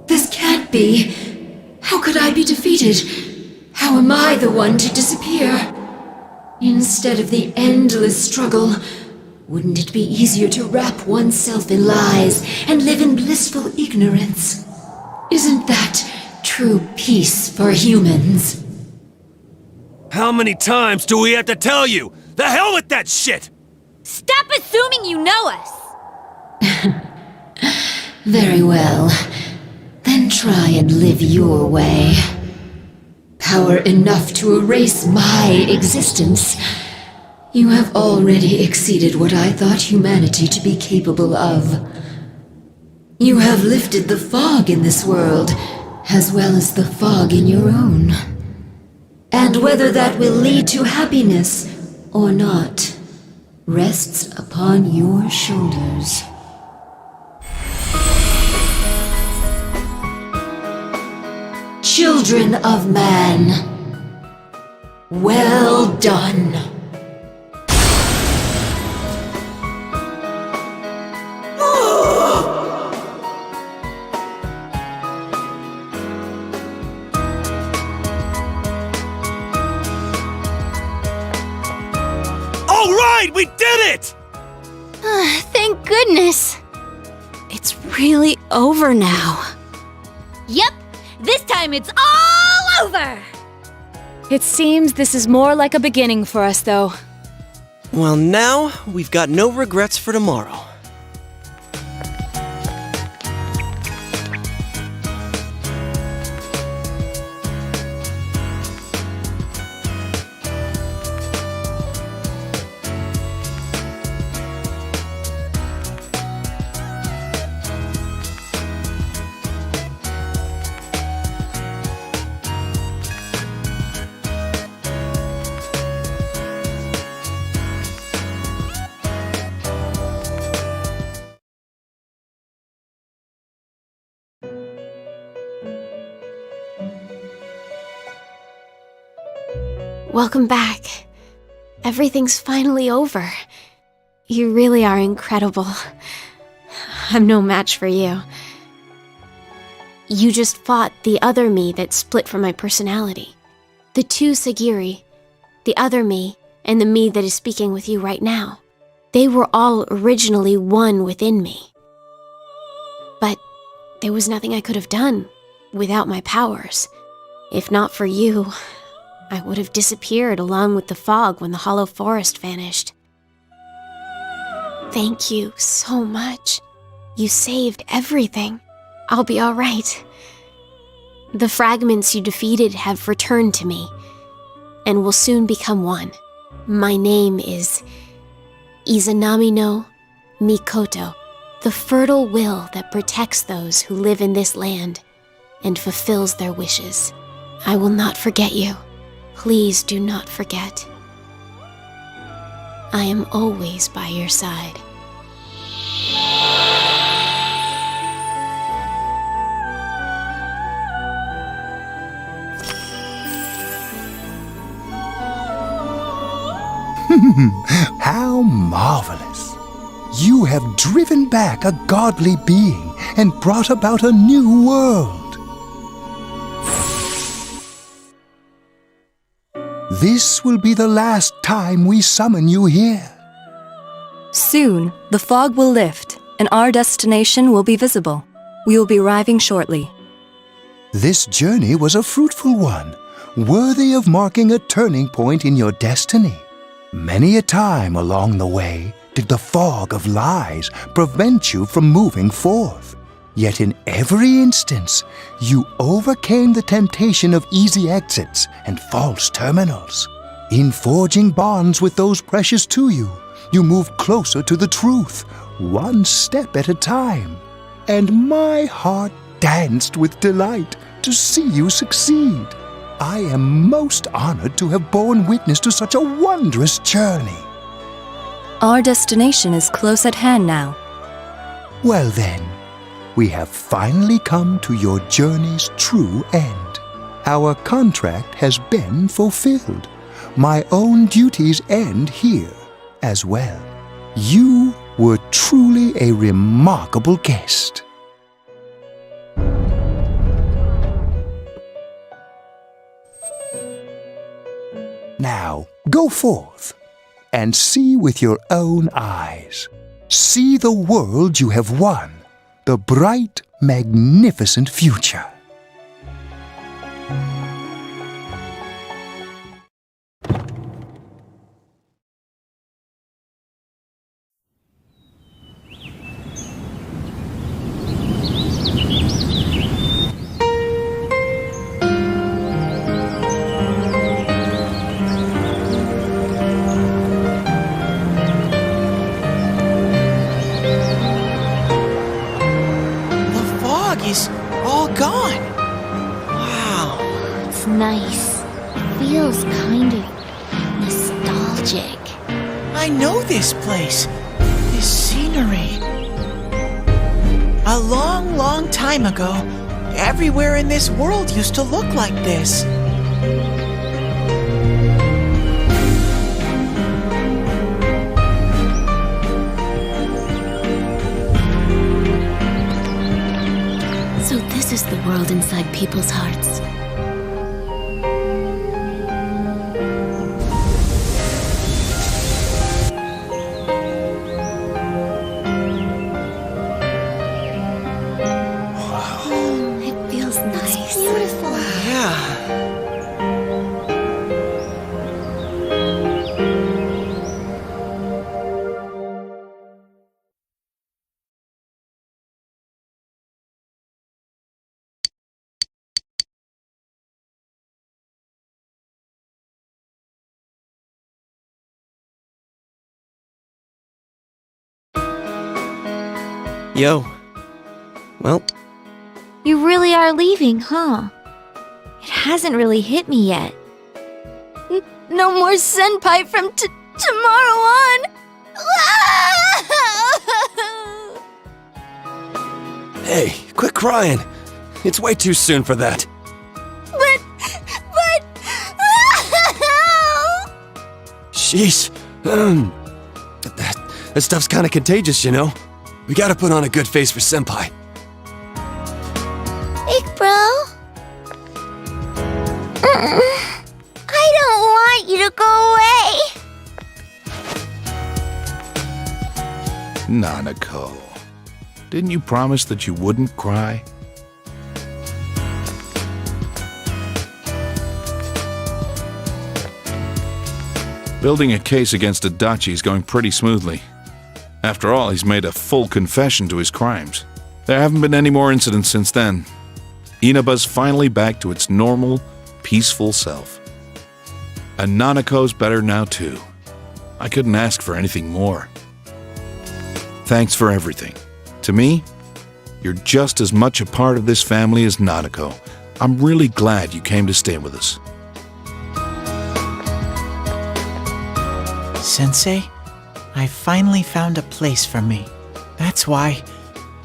This can't be. How could I be defeated? How am I the one to disappear? Instead of the endless struggle, wouldn't it be easier to wrap oneself in lies and live in blissful ignorance? Isn't that true peace for humans? How many times do we have to tell you? The hell with that shit! Stop assuming you know us! Very well. Then try and live your way. Power enough to erase my existence. You have already exceeded what I thought humanity to be capable of. You have lifted the fog in this world, as well as the fog in your own. And whether that will lead to happiness or not, rests upon your shoulders. Children of man, well done. All right, we did it! Thank goodness. It's really over now. Yep, this time it's all over! It seems this is more like a beginning for us, though. Well, now we've got no regrets for tomorrow. Welcome back. Everything's finally over. You really are incredible. I'm no match for you. You just fought the other me that split from my personality. The two Sagiri, the other me, and the me that is speaking with you right now. They were all originally one within me. But there was nothing I could have done without my powers. If not for you, I would have disappeared along with the fog when the hollow forest vanished. Thank you so much. You saved everything. I'll be all right. The fragments you defeated have returned to me, and will soon become one. My name is Izanami no Mikoto, the fertile will that protects those who live in this land and fulfills their wishes. I will not forget you. Please do not forget. I am always by your side. How marvelous! You have driven back a godly being and brought about a new world. This will be the last time we summon you here. Soon, the fog will lift, and our destination will be visible. We will be arriving shortly. This journey was a fruitful one, worthy of marking a turning point in your destiny. Many a time along the way did the fog of lies prevent you from moving forth. Yet in every instance, you overcame the temptation of easy exits and false terminals. In forging bonds with those precious to you, you moved closer to the truth, one step at a time. And my heart danced with delight to see you succeed. I am most honored to have borne witness to such a wondrous journey. Our destination is close at hand now. Well then, we have finally come to your journey's true end. Our contract has been fulfilled. My own duties end here as well. You were truly a remarkable guest. Now, go forth and see with your own eyes. See the world you have won, the bright, magnificent future. Is all gone. Wow. It's nice. It feels kind of nostalgic. I know this place. This scenery. A long, long time ago, everywhere in this world used to look like this. So this is the world inside people's hearts. Wow. It feels nice. It's beautiful. Yeah. Yo. Well, You really are leaving, huh? It hasn't really hit me yet. No more senpai from tomorrow on! Hey, quit crying. It's way too soon for that. But... Sheesh. That stuff's kind of contagious, you know? We gotta put on a good face for Senpai. Big bro? I don't want you to go away. Nanako, didn't you promise that you wouldn't cry? Building a case against Adachi is going pretty smoothly. After all, he's made a full confession to his crimes. There haven't been any more incidents since then. Inaba's finally back to its normal, peaceful self. And Nanako's better now too. I couldn't ask for anything more. Thanks for everything. To me, you're just as much a part of this family as Nanako. I'm really glad you came to stay with us. Sensei, I finally found a place for me. That's why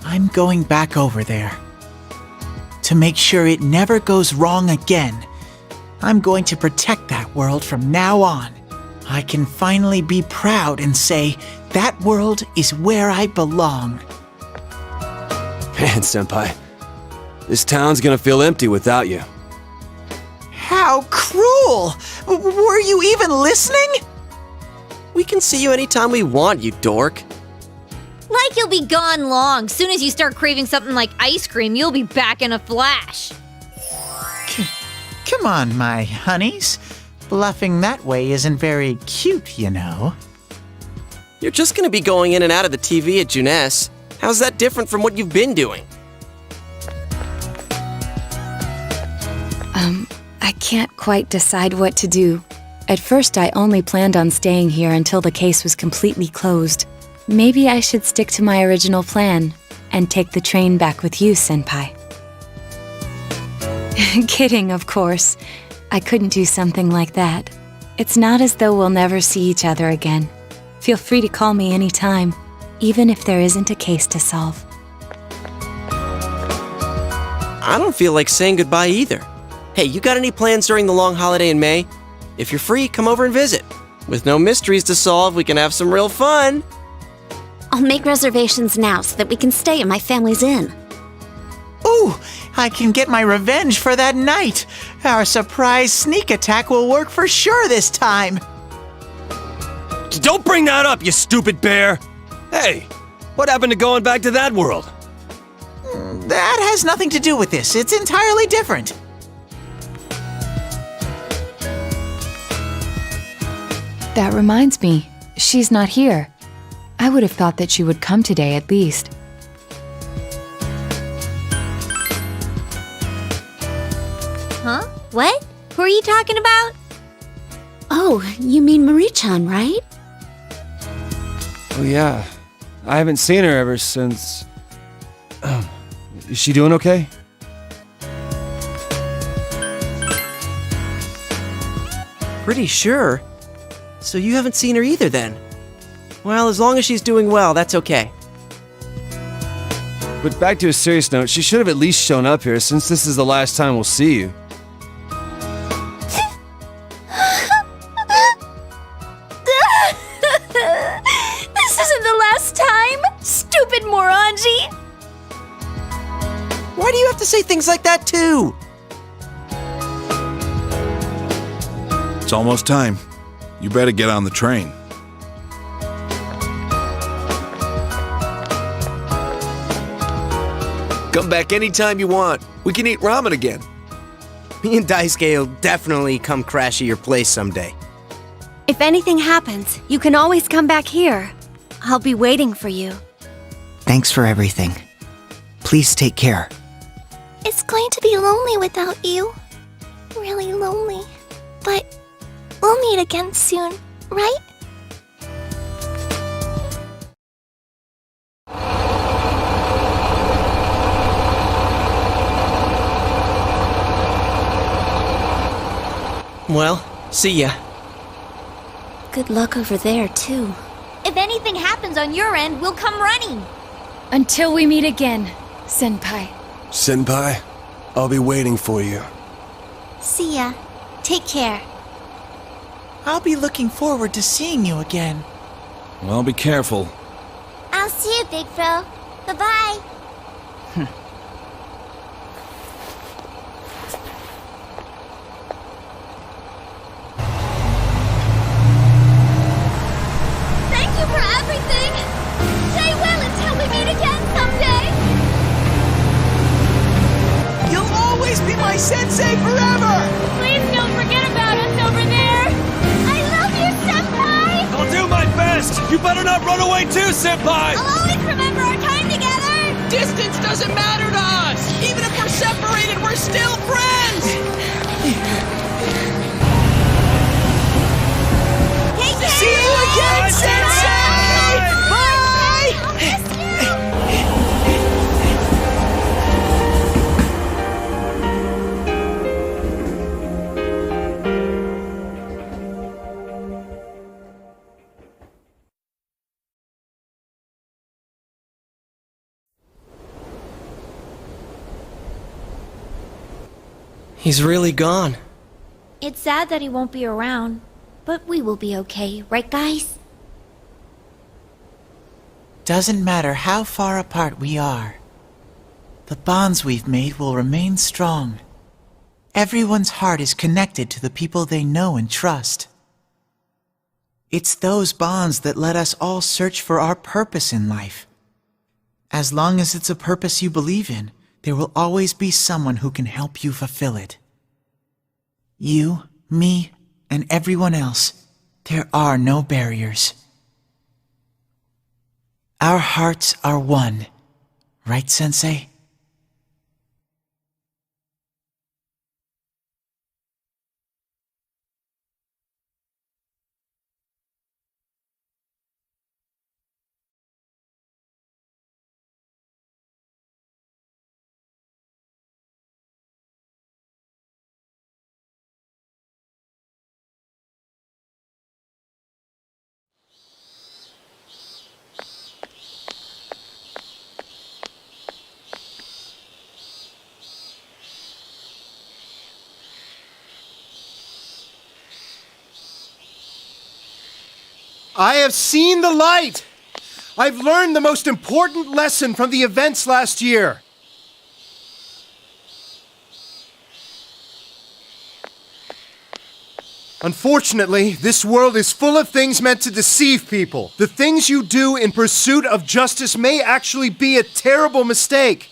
I'm going back over there. To make sure it never goes wrong again, I'm going to protect that world from now on. I can finally be proud and say that world is where I belong. Man, Senpai, this town's gonna feel empty without you. How cruel! Were you even listening? We can see you anytime we want, you dork. Like you'll be gone long. Soon as you start craving something like ice cream, you'll be back in a flash. Come on, my honeys. Bluffing that way isn't very cute, you know. You're just gonna be going in and out of the TV at Juness. How's that different from what you've been doing? I can't quite decide what to do. At first, I only planned on staying here until the case was completely closed. Maybe I should stick to my original plan and take the train back with you, Senpai. Kidding, of course. I couldn't do something like that. It's not as though we'll never see each other again. Feel free to call me anytime, even if there isn't a case to solve. I don't feel like saying goodbye either. Hey, you got any plans during the long holiday in May? If you're free, come over and visit. With no mysteries to solve, we can have some real fun. I'll make reservations now so that we can stay in my family's inn. Ooh, I can get my revenge for that night. Our surprise sneak attack will work for sure this time. Don't bring that up, you stupid bear! Hey, what happened to going back to that world? That has nothing to do with this. It's entirely different. That reminds me, she's not here. I would have thought that she would come today at least. Huh? What? Who are you talking about? Oh, you mean Marie-chan, right? Oh yeah, I haven't seen her ever since... Is she doing okay? Pretty sure. So you haven't seen her either then? Well, as long as she's doing well, that's okay. But back to a serious note, she should have at least shown up here since this is the last time we'll see you. This isn't the last time! Stupid moronji! Why do you have to say things like that too? It's almost time. You better get on the train. Come back anytime you want. We can eat ramen again. Me and Daisuke will definitely come crash at your place someday. If anything happens, you can always come back here. I'll be waiting for you. Thanks for everything. Please take care. It's going to be lonely without you. Really lonely. But we'll meet again soon, right? Well, see ya. Good luck over there, too. If anything happens on your end, we'll come running. Until we meet again, Senpai. Senpai, I'll be waiting for you. See ya. Take care. I'll be looking forward to seeing you again. Well, be careful. I'll see you, Big Bro. Goodbye. Thank you for everything! Stay well until we meet again someday! You'll always be my sensei forever! Please don't forget about us over there! I love you, Senpai! I'll do my best! You better not run away too, Senpai! I'll always remember our time together! Distance doesn't matter to us! Even if we're separated, we're still friends! Take care! See you again, Sensei! Bye! I'll miss you! He's really gone. It's sad that he won't be around, but we will be okay, right guys? Doesn't matter how far apart we are. The bonds we've made will remain strong. Everyone's heart is connected to the people they know and trust. It's those bonds that let us all search for our purpose in life. As long as it's a purpose you believe in, there will always be someone who can help you fulfill it. You, me, and everyone else, there are no barriers. Our hearts are one, right, Sensei? I have seen the light! I've learned the most important lesson from the events last year. Unfortunately, this world is full of things meant to deceive people. The things you do in pursuit of justice may actually be a terrible mistake.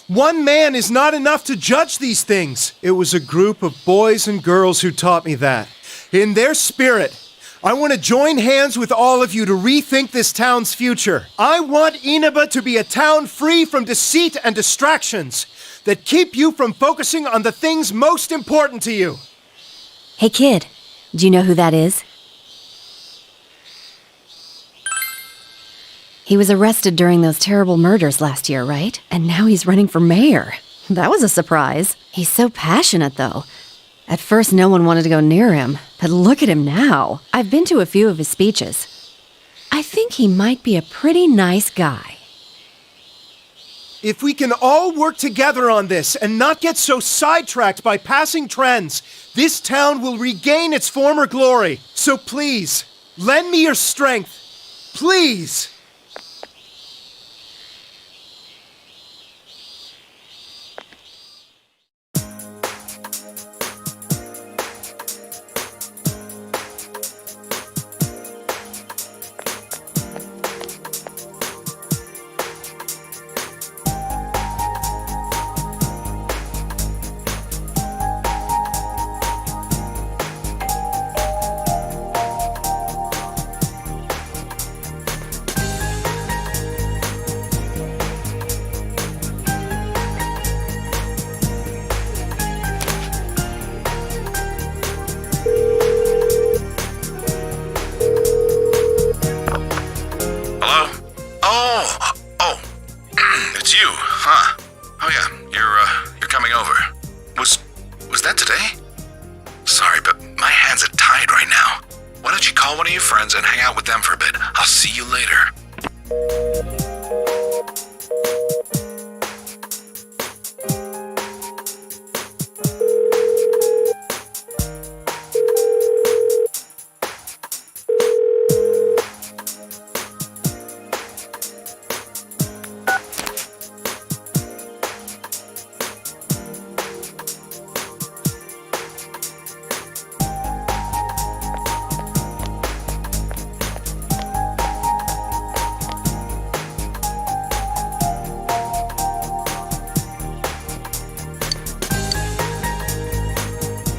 One man is not enough to judge these things. It was a group of boys and girls who taught me that. In their spirit, I want to join hands with all of you to rethink this town's future. I want Inaba to be a town free from deceit and distractions that keep you from focusing on the things most important to you. Hey kid, do you know who that is? He was arrested during those terrible murders last year, right? And now he's running for mayor. That was a surprise. He's so passionate, though. At first, no one wanted to go near him, but look at him now. I've been to a few of his speeches. I think he might be a pretty nice guy. If we can all work together on this and not get so sidetracked by passing trends, this town will regain its former glory. So please, lend me your strength. Please!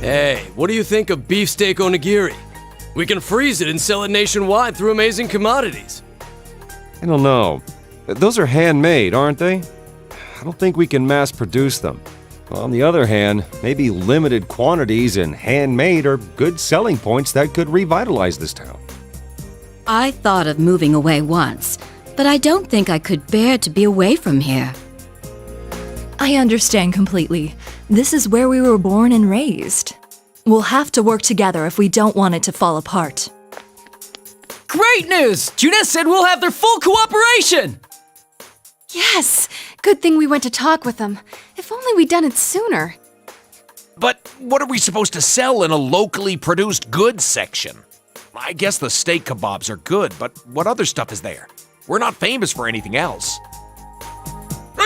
Hey, what do you think of beefsteak onigiri? We can freeze it and sell it nationwide through Amazing Commodities. I don't know. Those are handmade, aren't they? I don't think we can mass produce them. On the other hand, maybe limited quantities and handmade are good selling points that could revitalize this town. I thought of moving away once, but I don't think I could bear to be away from here. I understand completely. This is where we were born and raised. We'll have to work together if we don't want it to fall apart. Great news! Junes said we'll have their full cooperation! Yes! Good thing we went to talk with them. If only we'd done it sooner. But what are we supposed to sell in a locally produced goods section? I guess the steak kebabs are good, but what other stuff is there? We're not famous for anything else.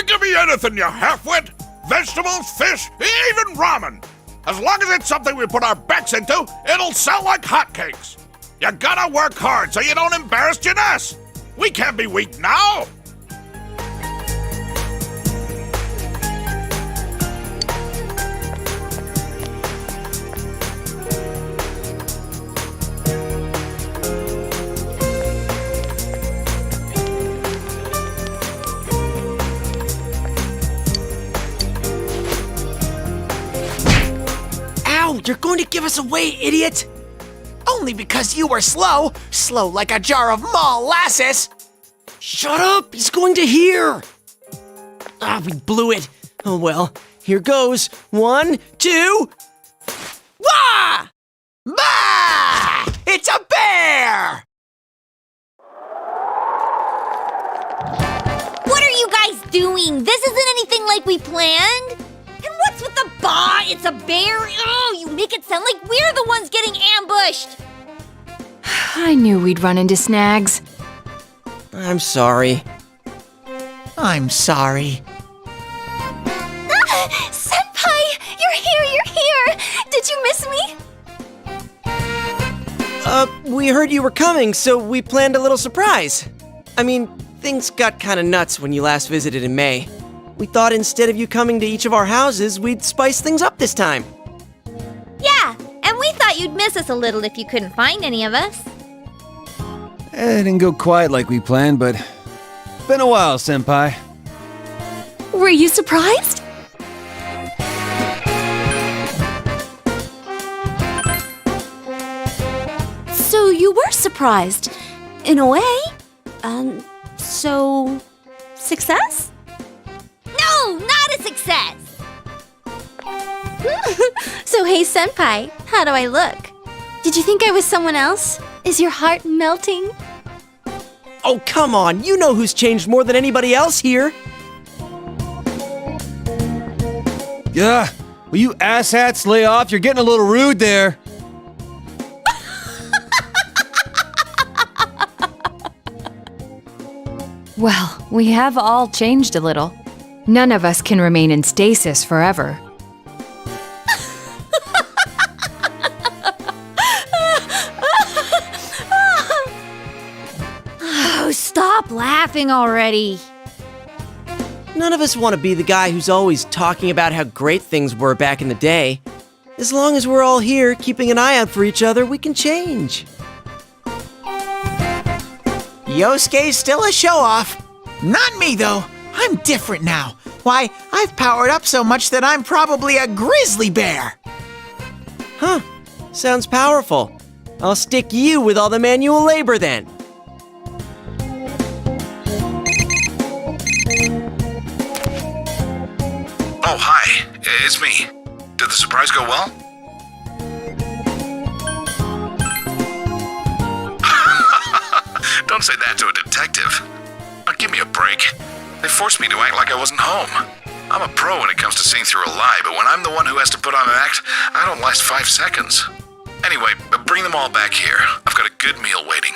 Give me anything, you half-wit! Vegetables, fish, even ramen! As long as it's something we put our backs into, it'll sell like hotcakes! You gotta work hard so you don't embarrass Junes! We can't be weak now! No, you're going to give us away, idiot! Only because you were slow. Slow like a jar of molasses. Shut up! He's going to hear! Ah, we blew it. Oh well, here goes. 1, 2... Wah! Bah! It's a bear! What are you guys doing? This isn't anything like we planned. And what's with the bah? It's a bear? Oh, you make it sound like we're the ones getting ambushed. I knew we'd run into snags. I'm sorry. I'm sorry. Senpai! You're here! Did you miss me? We heard you were coming, so we planned a little surprise. I mean, things got kinda nuts when you last visited in May. We thought instead of you coming to each of our houses, we'd spice things up this time. Yeah, and we thought you'd miss us a little if you couldn't find any of us. It didn't go quite like we planned, but been a while, Senpai. Were you surprised? So you were surprised, in a way. So success? No, not a success. So hey, Senpai, how do I look? Did you think I was someone else? Is your heart melting? Oh, come on, you know who's changed more than anybody else here. Yeah, will you asshats lay off? You're getting a little rude there. Well, we have all changed a little. None of us can remain in stasis forever. Oh, stop laughing already. None of us want to be the guy who's always talking about how great things were back in the day. As long as we're all here, keeping an eye out for each other, we can change. Yosuke's still a show-off. Not me, though. I'm different now. Why, I've powered up so much that I'm probably a grizzly bear. Huh. Sounds powerful. I'll stick you with all the manual labor then. Oh, hi. It's me. Did the surprise go well? Don't say that to a detective. Now, give me a break. They forced me to act like I wasn't home. I'm a pro when it comes to seeing through a lie, but when I'm the one who has to put on an act, I don't last 5 seconds. Anyway, bring them all back here. I've got a good meal waiting.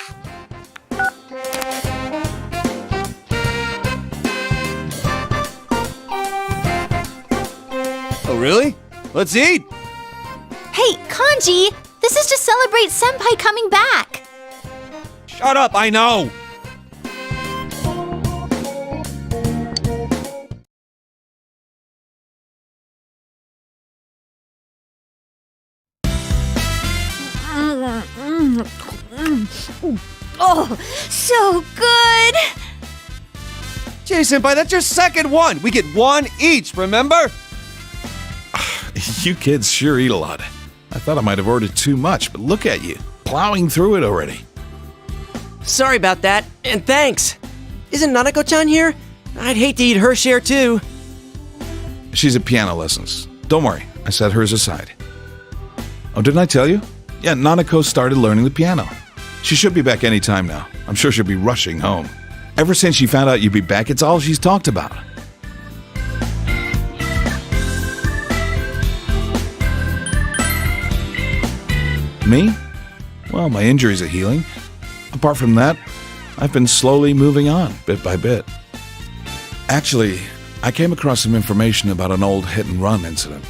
Oh, really? Let's eat! Hey, Kanji! This is to celebrate Senpai coming back! Shut up, I know! Oh, so good! Jay Senpai, that's your second one! We get one each, remember? You kids sure eat a lot. I thought I might have ordered too much, but look at you, plowing through it already. Sorry about that, and thanks. Isn't Nanako-chan here? I'd hate to eat her share too. She's at piano lessons. Don't worry, I set hers aside. Oh, didn't I tell you? Yeah, Nanako started learning the piano. She should be back any time now. I'm sure she'll be rushing home. Ever since she found out you'd be back, it's all she's talked about. Me? Well, my injuries are healing. Apart from that, I've been slowly moving on, bit by bit. Actually, I came across some information about an old hit-and-run incident.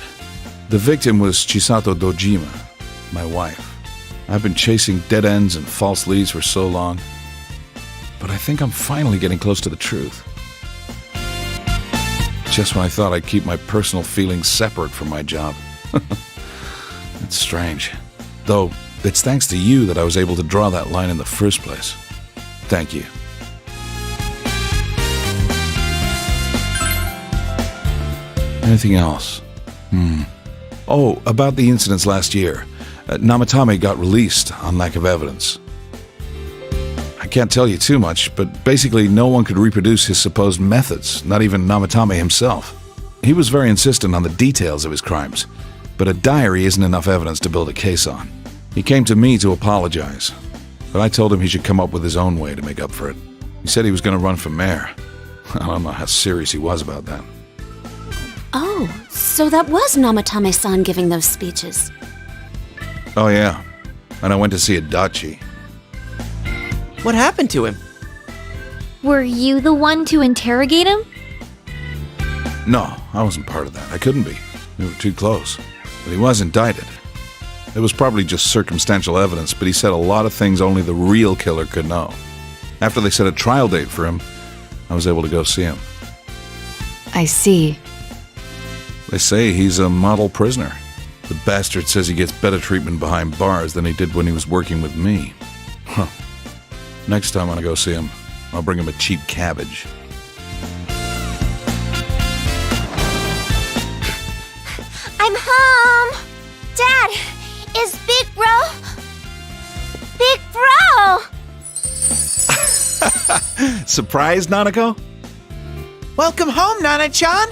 The victim was Chisato Dojima, my wife. I've been chasing dead ends and false leads for so long, but I think I'm finally getting close to the truth. Just when I thought I'd keep my personal feelings separate from my job. It's strange. Though, it's thanks to you that I was able to draw that line in the first place. Thank you. Anything else? Oh, about the incidents last year. Namatame got released on lack of evidence. I can't tell you too much, but basically no one could reproduce his supposed methods, not even Namatame himself. He was very insistent on the details of his crimes, but a diary isn't enough evidence to build a case on. He came to me to apologize, but I told him he should come up with his own way to make up for it. He said he was going to run for mayor. I don't know how serious he was about that. Oh, so that was Namatame-san giving those speeches. Oh yeah, and I went to see Adachi. What happened to him? Were you the one to interrogate him? No, I wasn't part of that. I couldn't be. We were too close. But he was indicted. It was probably just circumstantial evidence, but he said a lot of things only the real killer could know. After they set a trial date for him, I was able to go see him. I see. They say he's a model prisoner. The bastard says he gets better treatment behind bars than he did when he was working with me. Huh. Next time when I go see him, I'll bring him a cheap cabbage. I'm home! Dad, is Big Bro? Big Bro! Surprised, Nanako? Welcome home, Nana-chan!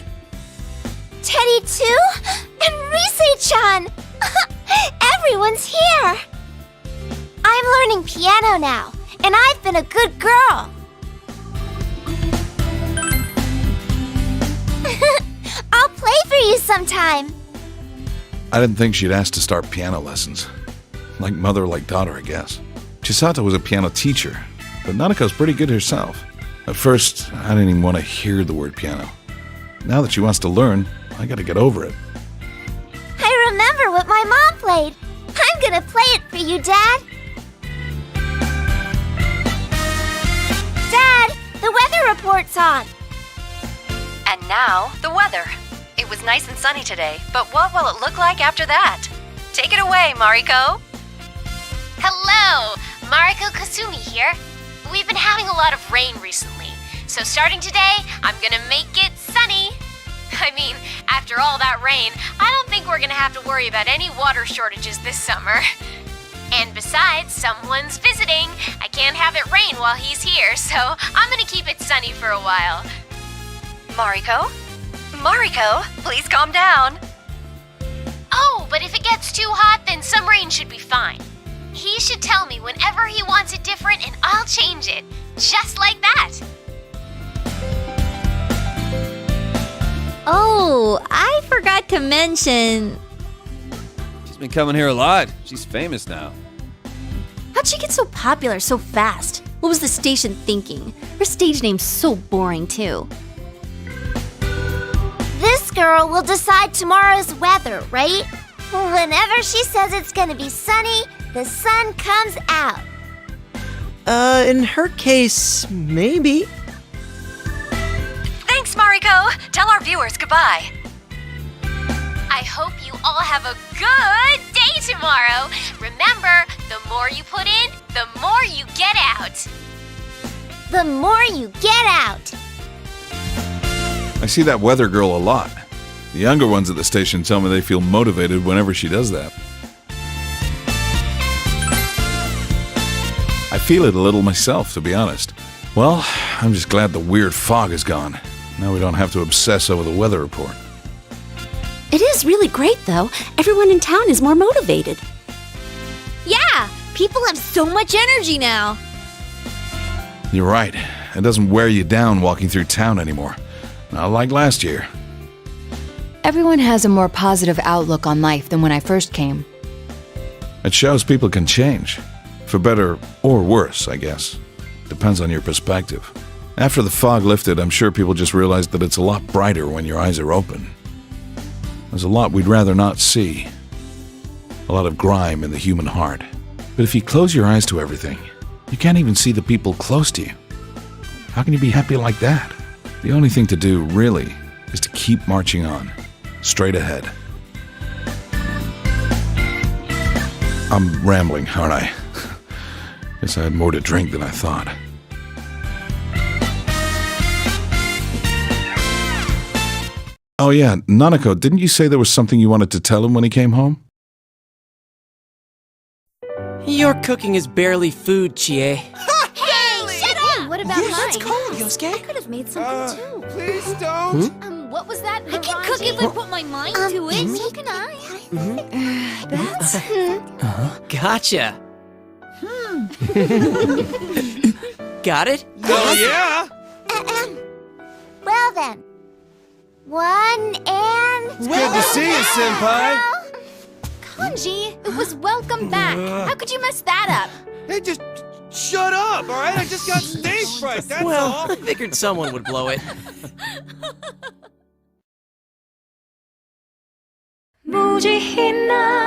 Teddy too? And Rise-chan! Everyone's here! I'm learning piano now, and I've been a good girl. I'll play for you sometime. I didn't think she'd ask to start piano lessons. Like mother, like daughter, I guess. Chisato was a piano teacher, but Nanako's pretty good herself. At first, I didn't even want to hear the word piano. Now that she wants to learn, I gotta get over it. I remember what my mom played. I'm gonna play it for you, Dad. Dad, the weather report's on. And now, the weather. It was nice and sunny today, but what will it look like after that? Take it away, Mariko. Hello, Mariko Kasumi here. We've been having a lot of rain recently, so starting today, I'm gonna make it sunny. I mean, after all that rain, I don't think we're gonna have to worry about any water shortages this summer. And besides, someone's visiting. I can't have it rain while he's here, so I'm gonna keep it sunny for a while. Mariko? Mariko, please calm down. Oh, but if it gets too hot, then some rain should be fine. He should tell me whenever he wants it different and I'll change it. Just like that. Oh, I forgot to mention... She's been coming here a lot. She's famous now. How'd she get so popular so fast? What was the station thinking? Her stage name's so boring, too. This girl will decide tomorrow's weather, right? Whenever she says it's gonna be sunny, the sun comes out. In her case, maybe. Thanks, Mariko. Tell our viewers goodbye. I hope you all have a good day tomorrow. Remember, the more you put in, the more you get out. The more you get out. I see that weather girl a lot. The younger ones at the station tell me they feel motivated whenever she does that. I feel it a little myself, to be honest. Well, I'm just glad the weird fog is gone. Now we don't have to obsess over the weather report. It is really great, though. Everyone in town is more motivated. Yeah, people have so much energy now. You're right. It doesn't wear you down walking through town anymore. Not like last year. Everyone has a more positive outlook on life than when I first came. It shows people can change. For better or worse, I guess. Depends on your perspective. After the fog lifted, I'm sure people just realized that it's a lot brighter when your eyes are open. There's a lot we'd rather not see. A lot of grime in the human heart. But if you close your eyes to everything, you can't even see the people close to you. How can you be happy like that? The only thing to do, really, is to keep marching on. Straight ahead. I'm rambling, aren't I? Guess I had more to drink than I thought. Oh yeah, Nanako, didn't you say there was something you wanted to tell him when he came home? Your cooking is barely food, Chie. Hey, shut up! What about mine? That's cold, Yosuke. I could have made something too. Please don't. What was that? I can cook if I put my mind to it. So can I. That's... Gotcha. Got it? Oh, yeah? Well then. 1 and... It's good to see you, Senpai. Kanji, it was welcome back. How could you mess that up? Hey, just shut up, all right? I just got stage fright, that's Well, all. I figured someone would blow it. 무지히나